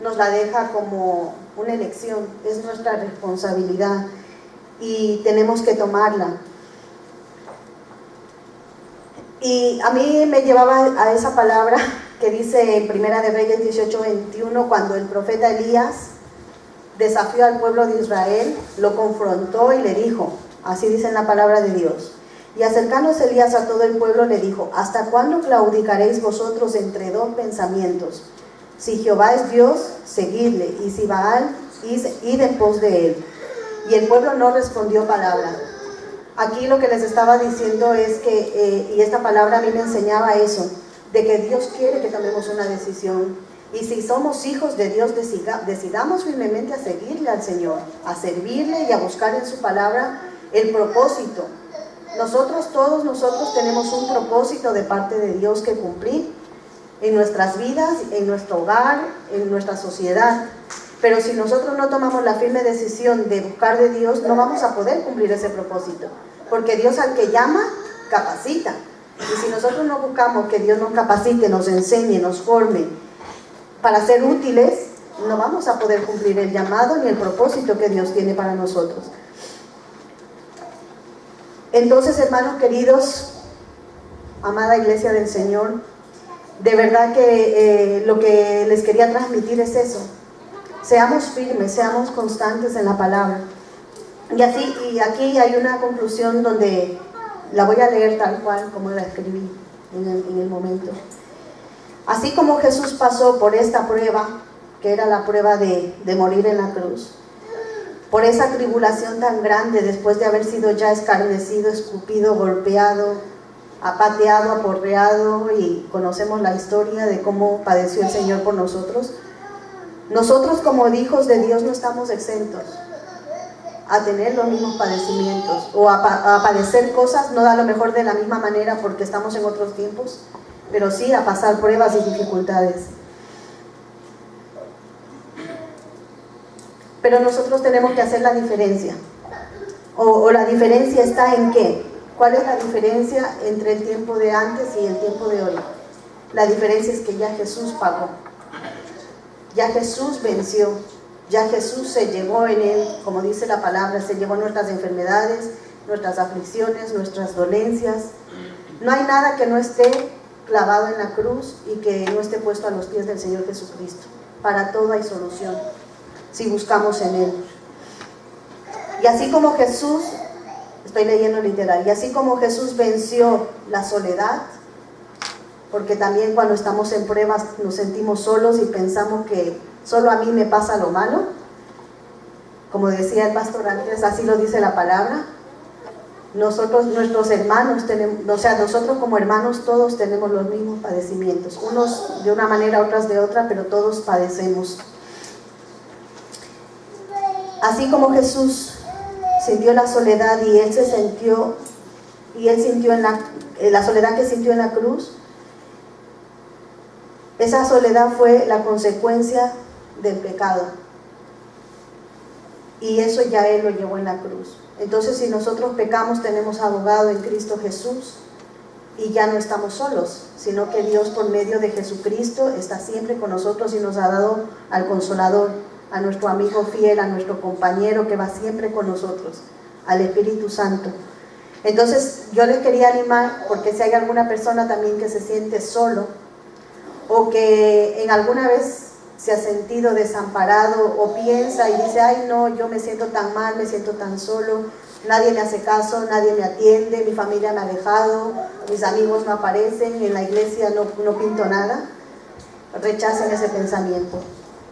nos la deja como una elección, es nuestra responsabilidad y tenemos que tomarla. Y a mí me llevaba a esa palabra que dice en Primera de Reyes 18:21, cuando el profeta Elías desafió al pueblo de Israel, lo confrontó y le dijo, así dice en la palabra de Dios, y acercándose Elías a todo el pueblo le dijo, ¿hasta cuándo claudicaréis vosotros entre dos pensamientos? Si Jehová es Dios, seguidle, y si Baal, id en pos de él. Y el pueblo no respondió palabra. Aquí lo que les estaba diciendo es que, y esta palabra a mí me enseñaba eso, de que Dios quiere que tomemos una decisión. Y si somos hijos de Dios, decidamos firmemente a seguirle al Señor, a servirle y a buscar en su palabra el propósito. Todos nosotros tenemos un propósito de parte de Dios que cumplir en nuestras vidas, en nuestro hogar, en nuestra sociedad. Pero si nosotros no tomamos la firme decisión de buscar de Dios, no vamos a poder cumplir ese propósito. Porque Dios al que llama, capacita. Y si nosotros no buscamos que Dios nos capacite, nos enseñe, nos forme para ser útiles, no vamos a poder cumplir el llamado ni el propósito que Dios tiene para nosotros. Entonces, hermanos queridos, amada iglesia del Señor, de verdad que lo que les quería transmitir es eso. Seamos firmes, seamos constantes en la palabra. Y aquí hay una conclusión donde la voy a leer tal cual como la escribí en el momento. Así como Jesús pasó por esta prueba, que era la prueba de morir en la cruz, por esa tribulación tan grande, después de haber sido ya escarnecido, escupido, golpeado, apateado, aporreado, y conocemos la historia de cómo padeció el Señor por nosotros. Nosotros como hijos de Dios no estamos exentos a tener los mismos padecimientos o a padecer cosas, no a lo mejor de la misma manera porque estamos en otros tiempos, pero sí a pasar pruebas y dificultades. Pero nosotros tenemos que hacer la diferencia. O la diferencia está en qué. ¿Cuál es la diferencia entre el tiempo de antes y el tiempo de hoy? La diferencia es que ya Jesús pagó. Ya Jesús venció. Ya Jesús se llevó en él, como dice la palabra, se llevó nuestras enfermedades, nuestras aflicciones, nuestras dolencias. No hay nada que no esté clavado en la cruz y que no esté puesto a los pies del Señor Jesucristo. Para todo hay solución, si buscamos en él. Y así como Jesús, estoy leyendo literal, y así como Jesús venció la soledad, porque también cuando estamos en pruebas nos sentimos solos y pensamos que solo a mí me pasa lo malo, como decía el pastor antes, así lo dice la palabra. Nosotros, nuestros hermanos, nosotros como hermanos todos tenemos los mismos padecimientos, unos de una manera, otras de otra, pero todos padecemos. Así como Jesús sintió la soledad y él sintió en la soledad que sintió en la cruz, esa soledad fue la consecuencia del pecado. Y eso ya él lo llevó en la cruz. Entonces, si nosotros pecamos, tenemos abogado en Cristo Jesús y ya no estamos solos, sino que Dios por medio de Jesucristo está siempre con nosotros y nos ha dado al Consolador, a nuestro amigo fiel, a nuestro compañero que va siempre con nosotros, al Espíritu Santo. Entonces, yo les quería animar, porque si hay alguna persona también que se siente solo o que en alguna vez se ha sentido desamparado o piensa y dice, ay no, yo me siento tan mal, me siento tan solo, nadie me hace caso, nadie me atiende, mi familia me ha dejado, mis amigos no aparecen, en la iglesia no pinto nada, rechacen ese pensamiento,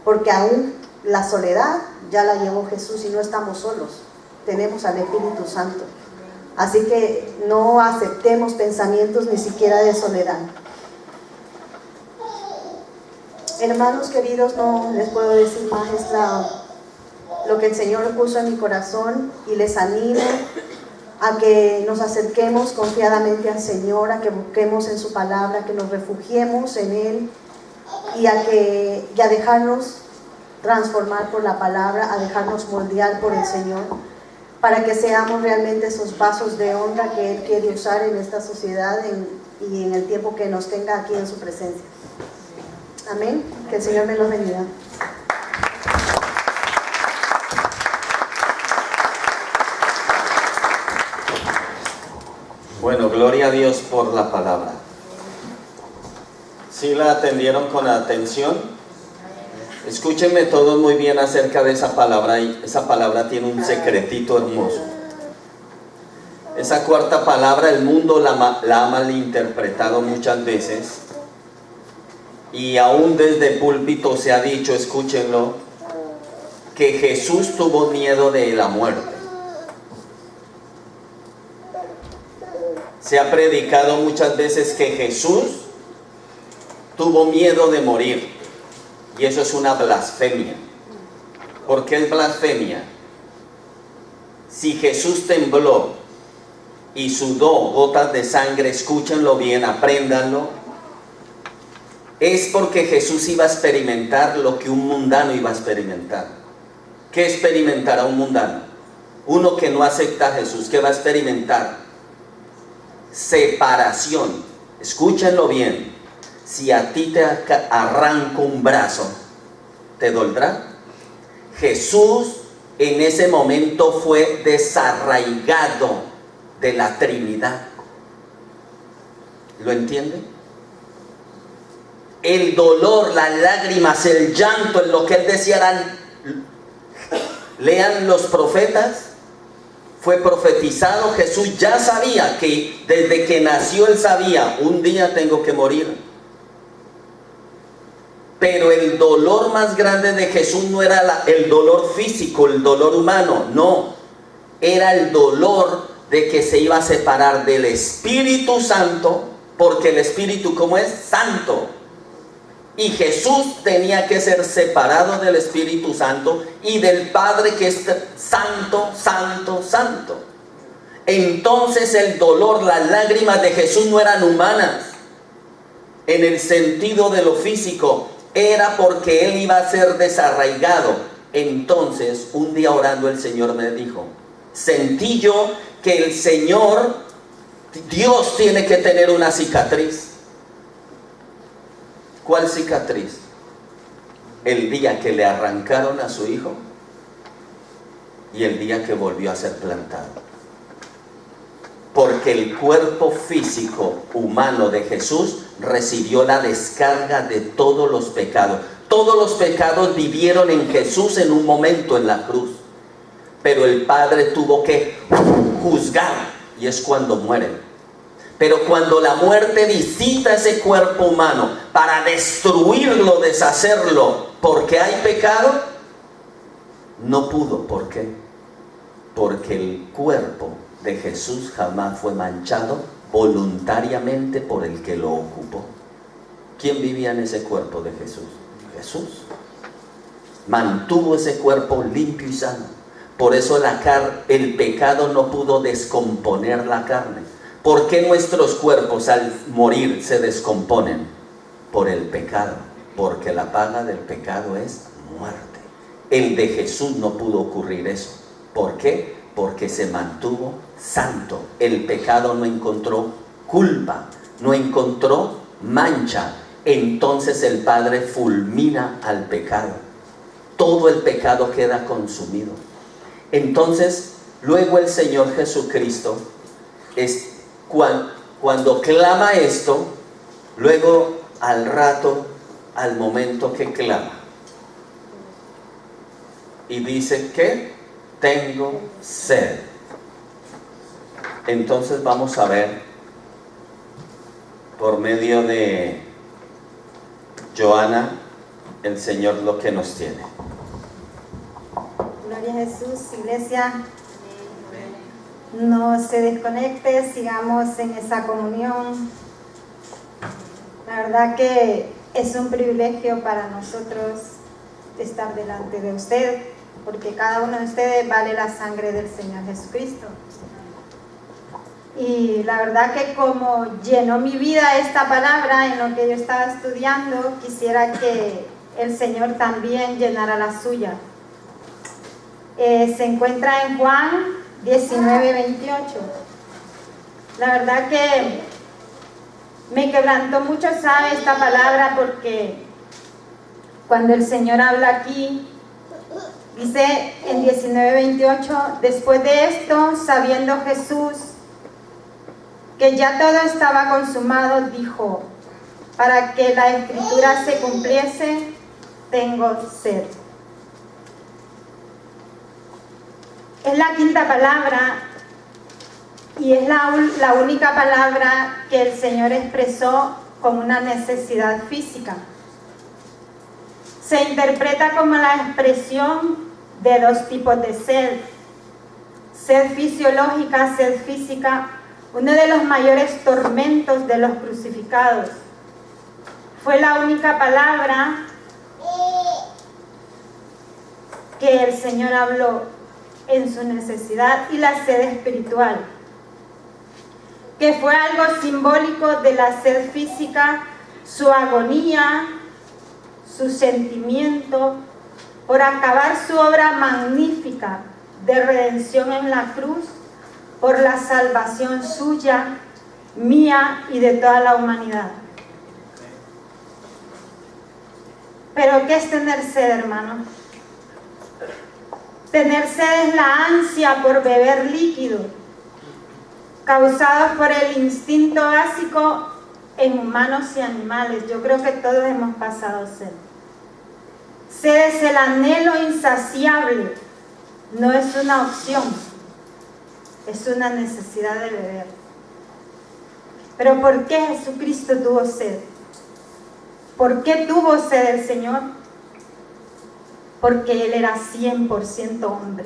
porque aún la soledad ya la llevó Jesús y no estamos solos, tenemos al Espíritu Santo. Así que no aceptemos pensamientos ni siquiera de soledad. Hermanos queridos, no les puedo decir más, es lo que el Señor puso en mi corazón, y les animo a que nos acerquemos confiadamente al Señor, a que busquemos en su palabra, que nos refugiemos en Él y a dejarnos transformar por la palabra, a dejarnos moldear por el Señor, para que seamos realmente esos vasos de honra que Él quiere usar en esta sociedad y en el tiempo que nos tenga aquí en su presencia. Amén. Que el Señor me los bendiga. Bueno, gloria a Dios por la palabra. ¿Sí la atendieron con atención? Escúchenme todos muy bien acerca de esa palabra, y esa palabra tiene un secretito hermoso. Esa cuarta palabra el mundo la ha malinterpretado muchas veces, y aún desde púlpito se ha dicho, escúchenlo, que Jesús tuvo miedo de la muerte. Se ha predicado muchas veces que Jesús tuvo miedo de morir, y eso es una blasfemia. ¿Por qué es blasfemia? Si Jesús tembló y sudó gotas de sangre, escúchenlo bien, apréndanlo, es porque Jesús iba a experimentar lo que un mundano iba a experimentar. ¿Qué experimentará un mundano? Uno que no acepta a Jesús, ¿qué va a experimentar? Separación. Escúchenlo bien. Si a ti te arranco un brazo, ¿te dolerá? Jesús en ese momento fue desarraigado de la Trinidad. ¿Lo entienden? El dolor, las lágrimas, el llanto, en lo que él decía, lean los profetas, fue profetizado. Jesús ya sabía que desde que nació él sabía, un día tengo que morir. Pero el dolor más grande de Jesús no era el dolor físico, el dolor humano, no. Era el dolor de que se iba a separar del Espíritu Santo, porque el Espíritu, ¿cómo es? Santo. Y Jesús tenía que ser separado del Espíritu Santo y del Padre, que es santo, santo, santo. Entonces el dolor, las lágrimas de Jesús no eran humanas en el sentido de lo físico, era porque Él iba a ser desarraigado. Entonces un día orando el Señor me dijo, sentí yo que el Señor, Dios tiene que tener una cicatriz. ¿Cuál cicatriz? El día que le arrancaron a su hijo y el día que volvió a ser plantado. Porque el cuerpo físico humano de Jesús recibió la descarga de todos los pecados. Todos los pecados vivieron en Jesús en un momento en la cruz. Pero el Padre tuvo que juzgar, y es cuando mueren. Pero cuando la muerte visita ese cuerpo humano para destruirlo, deshacerlo, porque hay pecado, no pudo. ¿Por qué? Porque el cuerpo de Jesús jamás fue manchado voluntariamente por el que lo ocupó. ¿Quién vivía en ese cuerpo de Jesús? Jesús. Mantuvo ese cuerpo limpio y sano. Por eso el pecado no pudo descomponer la carne. ¿Por qué nuestros cuerpos al morir se descomponen? Por el pecado. Porque la paga del pecado es muerte. El de Jesús no pudo ocurrir eso. ¿Por qué? Porque se mantuvo santo. El pecado no encontró culpa, no encontró mancha. Entonces el Padre fulmina al pecado. Todo el pecado queda consumido. Entonces, luego el Señor Jesucristo, cuando clama esto, luego al rato, al momento que clama, y dice que tengo sed. Entonces vamos a ver por medio de Joana el Señor lo que nos tiene. Gloria a Jesús, iglesia. No se desconecte, sigamos en esa comunión. La verdad que es un privilegio para nosotros estar delante de usted, porque cada uno de ustedes vale la sangre del Señor Jesucristo. Y la verdad que como llenó mi vida esta palabra en lo que yo estaba estudiando, quisiera que el Señor también llenara la suya. Se encuentra en Juan 19:28. La verdad que me quebrantó mucho, ¿sabe?, esta palabra, porque cuando el Señor habla aquí, dice en 19:28, después de esto, sabiendo Jesús que ya todo estaba consumado, dijo, para que la Escritura se cumpliese, tengo sed. Es la quinta palabra y es la única palabra que el Señor expresó con una necesidad física. Se interpreta como la expresión de dos tipos de sed. Sed fisiológica, sed física, uno de los mayores tormentos de los crucificados. Fue la única palabra que el Señor habló en su necesidad, y la sed espiritual, que fue algo simbólico de la sed física, su agonía, su sentimiento por acabar su obra magnífica de redención en la cruz, por la salvación suya, mía y de toda la humanidad. Pero ¿qué es tener sed, hermano? Tener sed es la ansia por beber líquido, causados por el instinto básico en humanos y animales. Yo creo que todos hemos pasado sed. Sed es el anhelo insaciable, no es una opción, es una necesidad de beber. Pero ¿por qué Jesucristo tuvo sed? ¿Por qué tuvo sed el Señor? Porque Él era 100% hombre.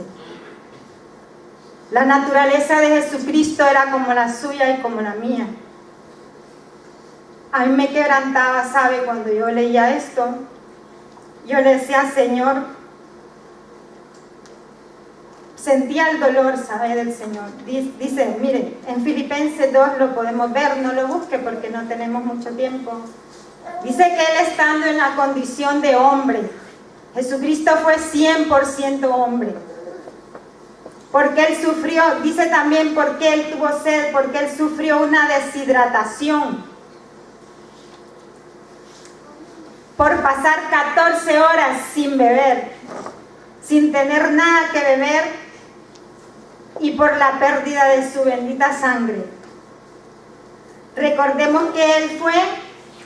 La naturaleza de Jesucristo era como la suya y como la mía. A mí me quebrantaba, ¿sabe? Cuando yo leía esto, yo le decía, Señor, sentía el dolor, ¿sabe? Del Señor. Dice, mire, en Filipenses 2 lo podemos ver, no lo busque porque no tenemos mucho tiempo. Dice que Él estando en la condición de hombre, Jesucristo fue 100% hombre. Porque Él sufrió, dice también porque Él tuvo sed, porque Él sufrió una deshidratación. Por pasar 14 horas sin beber, sin tener nada que beber y por la pérdida de su bendita sangre. Recordemos que Él fue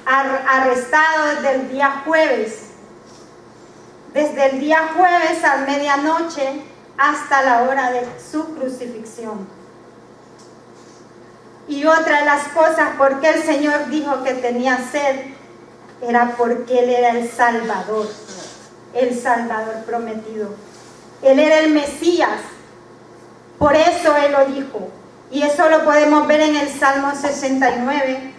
arrestado desde el día jueves. Desde el día jueves a medianoche hasta la hora de su crucifixión. Y otra de las cosas por qué el Señor dijo que tenía sed era porque Él era el Salvador prometido. Él era el Mesías, por eso Él lo dijo. Y eso lo podemos ver en el Salmo 69.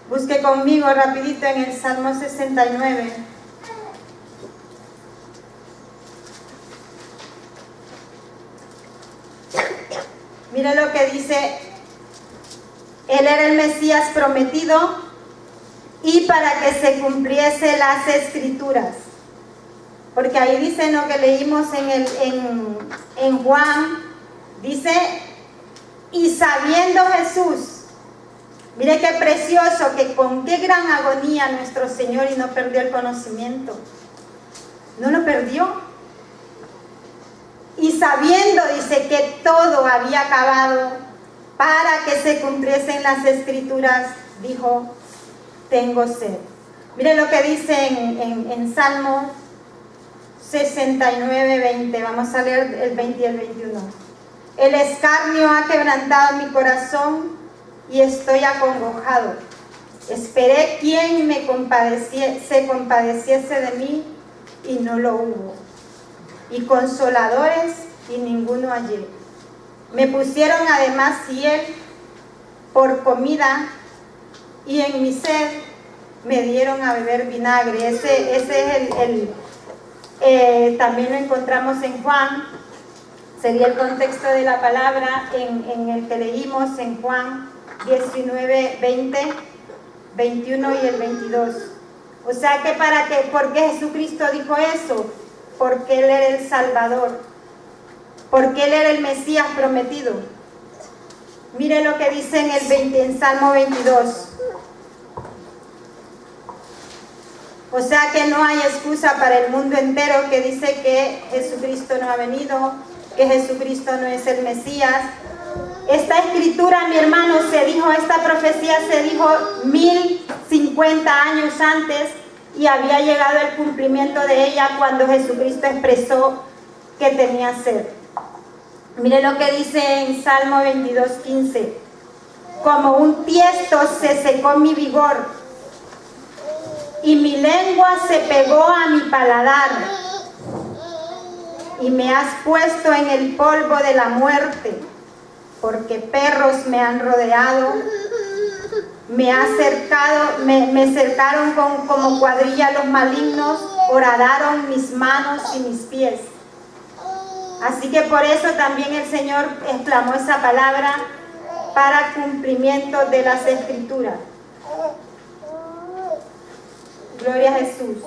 Busque conmigo rapidito en el Salmo 69. Mire lo que dice, Él era el Mesías prometido y para que se cumpliese las Escrituras. Porque ahí dice, ¿no?, que leímos en Juan, dice, y sabiendo Jesús, mire qué precioso, que con qué gran agonía nuestro Señor y no perdió el conocimiento. No lo perdió. Y sabiendo, dice, que todo había acabado, para que se cumpliesen las Escrituras, dijo, tengo sed. Mire lo que dice en Salmo 69, 20. Vamos a leer el 20 y el 21. El escarnio ha quebrantado mi corazón y estoy acongojado. Esperé quien se compadeciese de mí y no lo hubo. Y consoladores y ninguno hallé. Me pusieron además hiel por comida y en mi sed me dieron a beber vinagre. Ese es también lo encontramos en Juan. Sería el contexto de la palabra en el que leímos en Juan 19, 20, 21 y el 22. O sea que ¿por qué Jesucristo dijo eso? Porque Él era el Salvador, porque Él era el Mesías prometido. Mire lo que dice en Salmo 22. O sea que no hay excusa para el mundo entero que dice que Jesucristo no ha venido, que Jesucristo no es el Mesías. Esta escritura, mi hermano, esta profecía se dijo 1050 años antes y había llegado el cumplimiento de ella cuando Jesucristo expresó que tenía sed. Mire lo que dice en Salmo 22, 15. Como un tiesto se secó mi vigor y mi lengua se pegó a mi paladar. Y me has puesto en el polvo de la muerte, porque perros me han rodeado, me cercaron como cuadrilla los malignos, horadaron mis manos y mis pies. Así que por eso también el Señor exclamó esa palabra para cumplimiento de las Escrituras. Gloria a Jesús.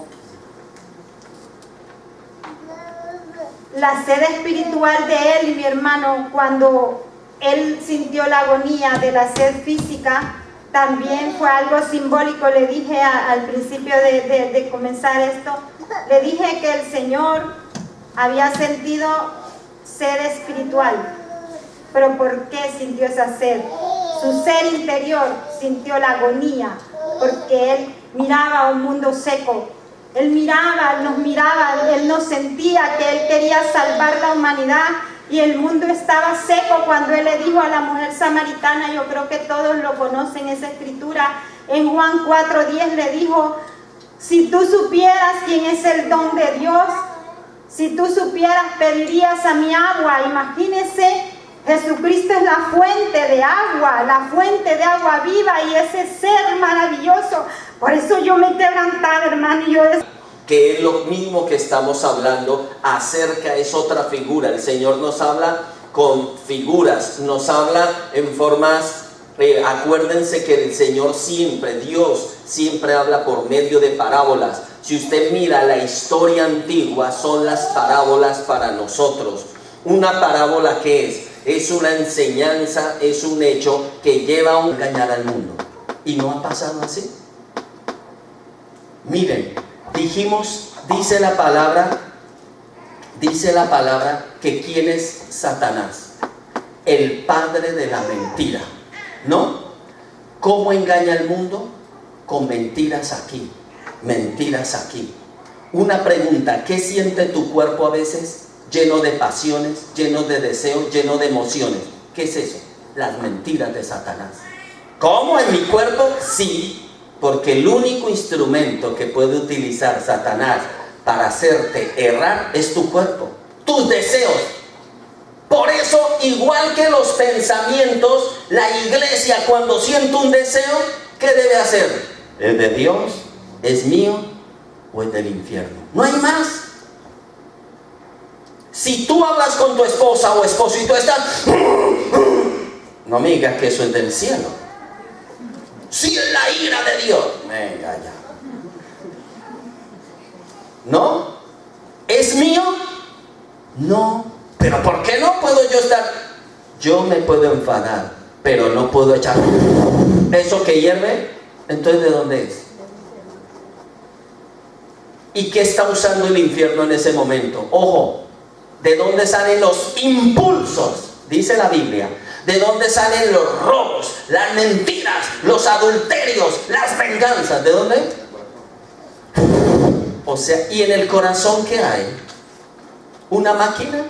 La sed espiritual de Él, mi hermano, cuando Él sintió la agonía de la sed física, también fue algo simbólico. Le dije al principio de comenzar esto, le dije que el Señor había sentido sed espiritual. Pero ¿por qué sintió esa sed? Su ser interior sintió la agonía, porque Él miraba un mundo seco. Él nos miraba, Él nos sentía que Él quería salvar la humanidad y el mundo estaba seco cuando Él le dijo a la mujer samaritana, yo creo que todos lo conocen esa escritura, en Juan 4:10 le dijo, Si tú supieras quién es el don de Dios, si tú supieras, pedirías a mi agua. Imagínese, Jesucristo es la fuente de agua viva, y ese ser maravilloso. Por eso yo me quebrantaba, hermano, y yo que es lo mismo que estamos hablando acerca, es otra figura. El Señor nos habla con figuras, nos habla en formas, acuérdense que el Señor siempre, Dios siempre habla por medio de parábolas. Si usted mira la historia antigua, son las parábolas para nosotros. Una parábola, ¿qué es una enseñanza, es un hecho que lleva a engañar al mundo. ¿Y no ha pasado así? Miren, dice la palabra que ¿quién es Satanás? El padre de la mentira, ¿no? ¿Cómo engaña al mundo? Con mentiras aquí, mentiras aquí. Una pregunta, ¿qué siente tu cuerpo a veces? Lleno de pasiones, lleno de deseos, lleno de emociones. ¿Qué es eso? Las mentiras de Satanás. ¿Cómo? ¿En mi cuerpo? Sí. Porque el único instrumento que puede utilizar Satanás para hacerte errar es tu cuerpo, tus deseos. Por eso, igual que los pensamientos, la iglesia cuando siente un deseo, ¿qué debe hacer? ¿Es de Dios? ¿Es mío? ¿O es del infierno? No hay más. Si tú hablas con tu esposa o esposo y tú estás, no me digas que eso es del cielo. Si es la ira de Dios, venga ya. ¿No? ¿Es mío? No. ¿Pero por qué no puedo yo estar? Yo me puedo enfadar, pero no puedo echar eso que hierve. Entonces, ¿de dónde es? ¿Y qué está usando el infierno en ese momento? Ojo, ¿de dónde salen los impulsos? Dice la Biblia. ¿De dónde salen los robos, las mentiras, los adulterios, las venganzas? ¿De dónde? O sea, ¿y en el corazón qué hay? ¿Una máquina?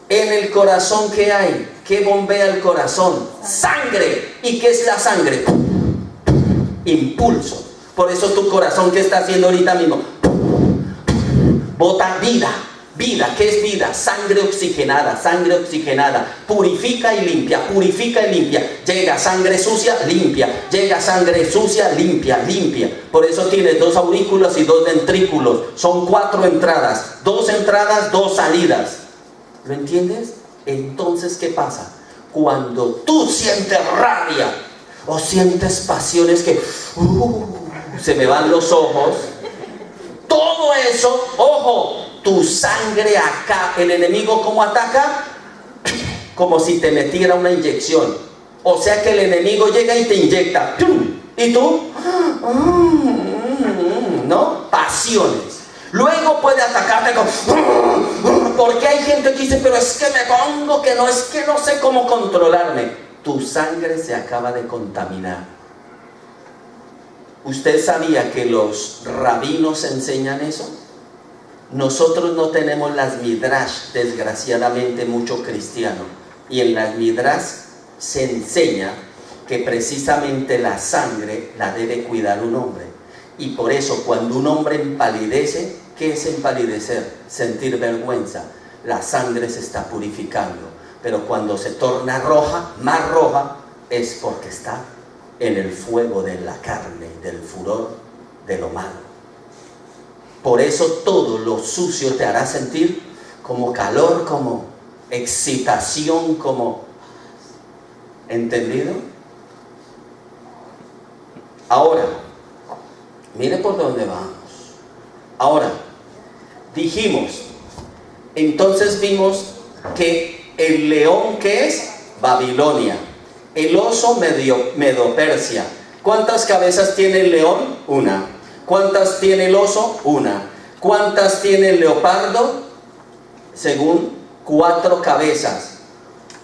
En el corazón ¿qué hay? ¿Qué bombea el corazón? Sangre. ¿Y qué es la sangre? Impulso. Por eso tu corazón, ¿qué está haciendo ahorita mismo? Bota vida. Vida, ¿qué es vida? Sangre oxigenada, purifica y limpia, llega sangre sucia, limpia, llega sangre sucia, limpia. Por eso tienes 2 aurículos y 2 ventrículos, son 4 entradas, 2 entradas, 2 salidas. ¿Lo entiendes? Entonces, ¿qué pasa? Cuando tú sientes rabia o sientes pasiones que se me van los ojos, todo eso, ojo, tu sangre acá, el enemigo ¿cómo ataca? Como si te metiera una inyección. O sea que el enemigo llega y te inyecta. ¿Y tú? ¿No? Pasiones. Luego puede atacarte con... Porque hay gente que dice, pero es que me pongo que no, es que no sé cómo controlarme. Tu sangre se acaba de contaminar. ¿Usted sabía que los rabinos enseñan eso? Nosotros no tenemos las midrash, desgraciadamente, mucho cristiano. Y en las midrash se enseña que precisamente la sangre la debe cuidar un hombre. Y por eso cuando un hombre empalidece, ¿qué es empalidecer? Sentir vergüenza. La sangre se está purificando. Pero cuando se torna roja, más roja, es porque está en el fuego de la carne, del furor, de lo malo. Por eso todo lo sucio te hará sentir como calor, como excitación, como... ¿Entendido? Ahora, mire por dónde vamos. Ahora, dijimos, entonces vimos que el león, ¿qué es? Babilonia. El oso, Medo-Persia. ¿Cuántas cabezas tiene el león? 1. ¿Cuántas tiene el oso? 1. ¿Cuántas tiene el leopardo? Según 4 cabezas.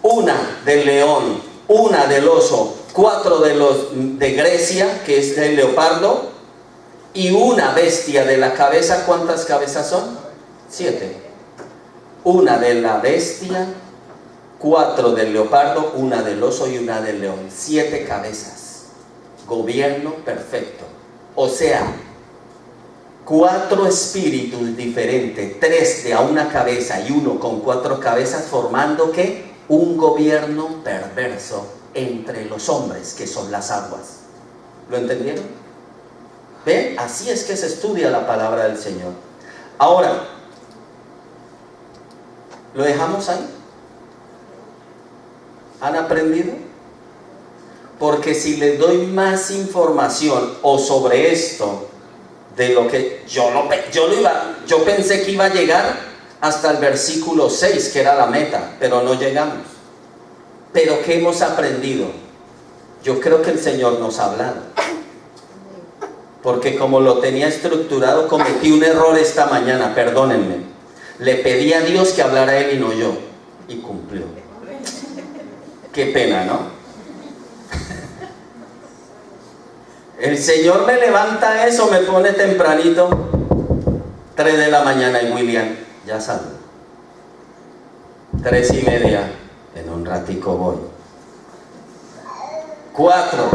1 del león, 1 del oso, 4 de Grecia, que es el leopardo, y una bestia de la cabeza. ¿Cuántas cabezas son? 7. 1 de la bestia, 4 del leopardo, 1 del oso y 1 del león. 7 cabezas. Gobierno perfecto. O sea, 4 espíritus diferentes, 3 de a una cabeza y 1 con 4 cabezas, formando ¿qué? Un gobierno perverso entre los hombres, que son las aguas. ¿Lo entendieron? ¿Ven? Así es que se estudia la palabra del Señor. Ahora, ¿lo dejamos ahí? ¿Han aprendido? Porque si les doy más información o sobre esto, de lo que yo pensé que iba a llegar hasta el versículo 6, que era la meta, pero no llegamos. Pero ¿qué hemos aprendido? Yo creo que el Señor nos ha hablado. Porque como lo tenía estructurado, cometí un error esta mañana, perdónenme. Le pedí a Dios que hablara Él y no yo, y cumplió. Qué pena, ¿no? El Señor me levanta eso, me pone tempranito, 3 de la mañana, y William, ya salgo. 3:30, en un ratico voy. 4,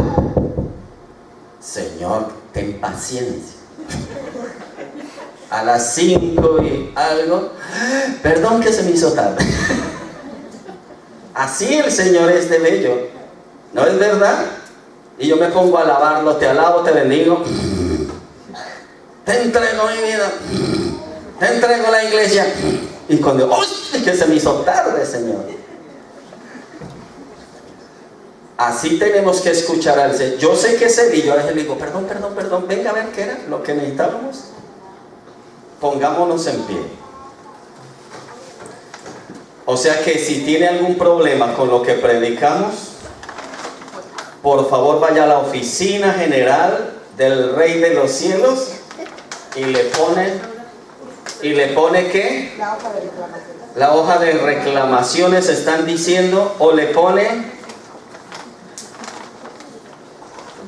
Señor, ten paciencia. A las 5 y algo, perdón que se me hizo tarde. Así el Señor es de bello, ¿no es verdad? Y yo me pongo a alabarlo, te alabo, te bendigo. Te entrego mi vida. Te entrego la iglesia. Y cuando, ¡uy! Que se me hizo tarde, Señor. Así tenemos que escuchar al Señor. Yo sé que sé, y yo a veces le digo, perdón, venga a ver qué era lo que necesitábamos. Pongámonos en pie. O sea que si tiene algún problema con lo que predicamos, por favor vaya a la oficina general del Rey de los Cielos y le pone ¿qué? La hoja de reclamaciones están diciendo, o le pone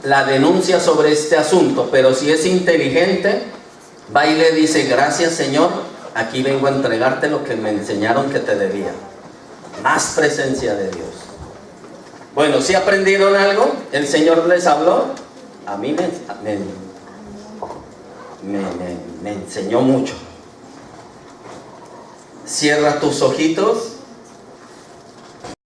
la denuncia sobre este asunto. Pero si es inteligente, va y le dice, gracias Señor, aquí vengo a entregarte lo que me enseñaron que te debía. Más presencia de Dios. Bueno, ¿sí aprendieron algo? ¿El Señor les habló? A mí me enseñó mucho. Cierra tus ojitos.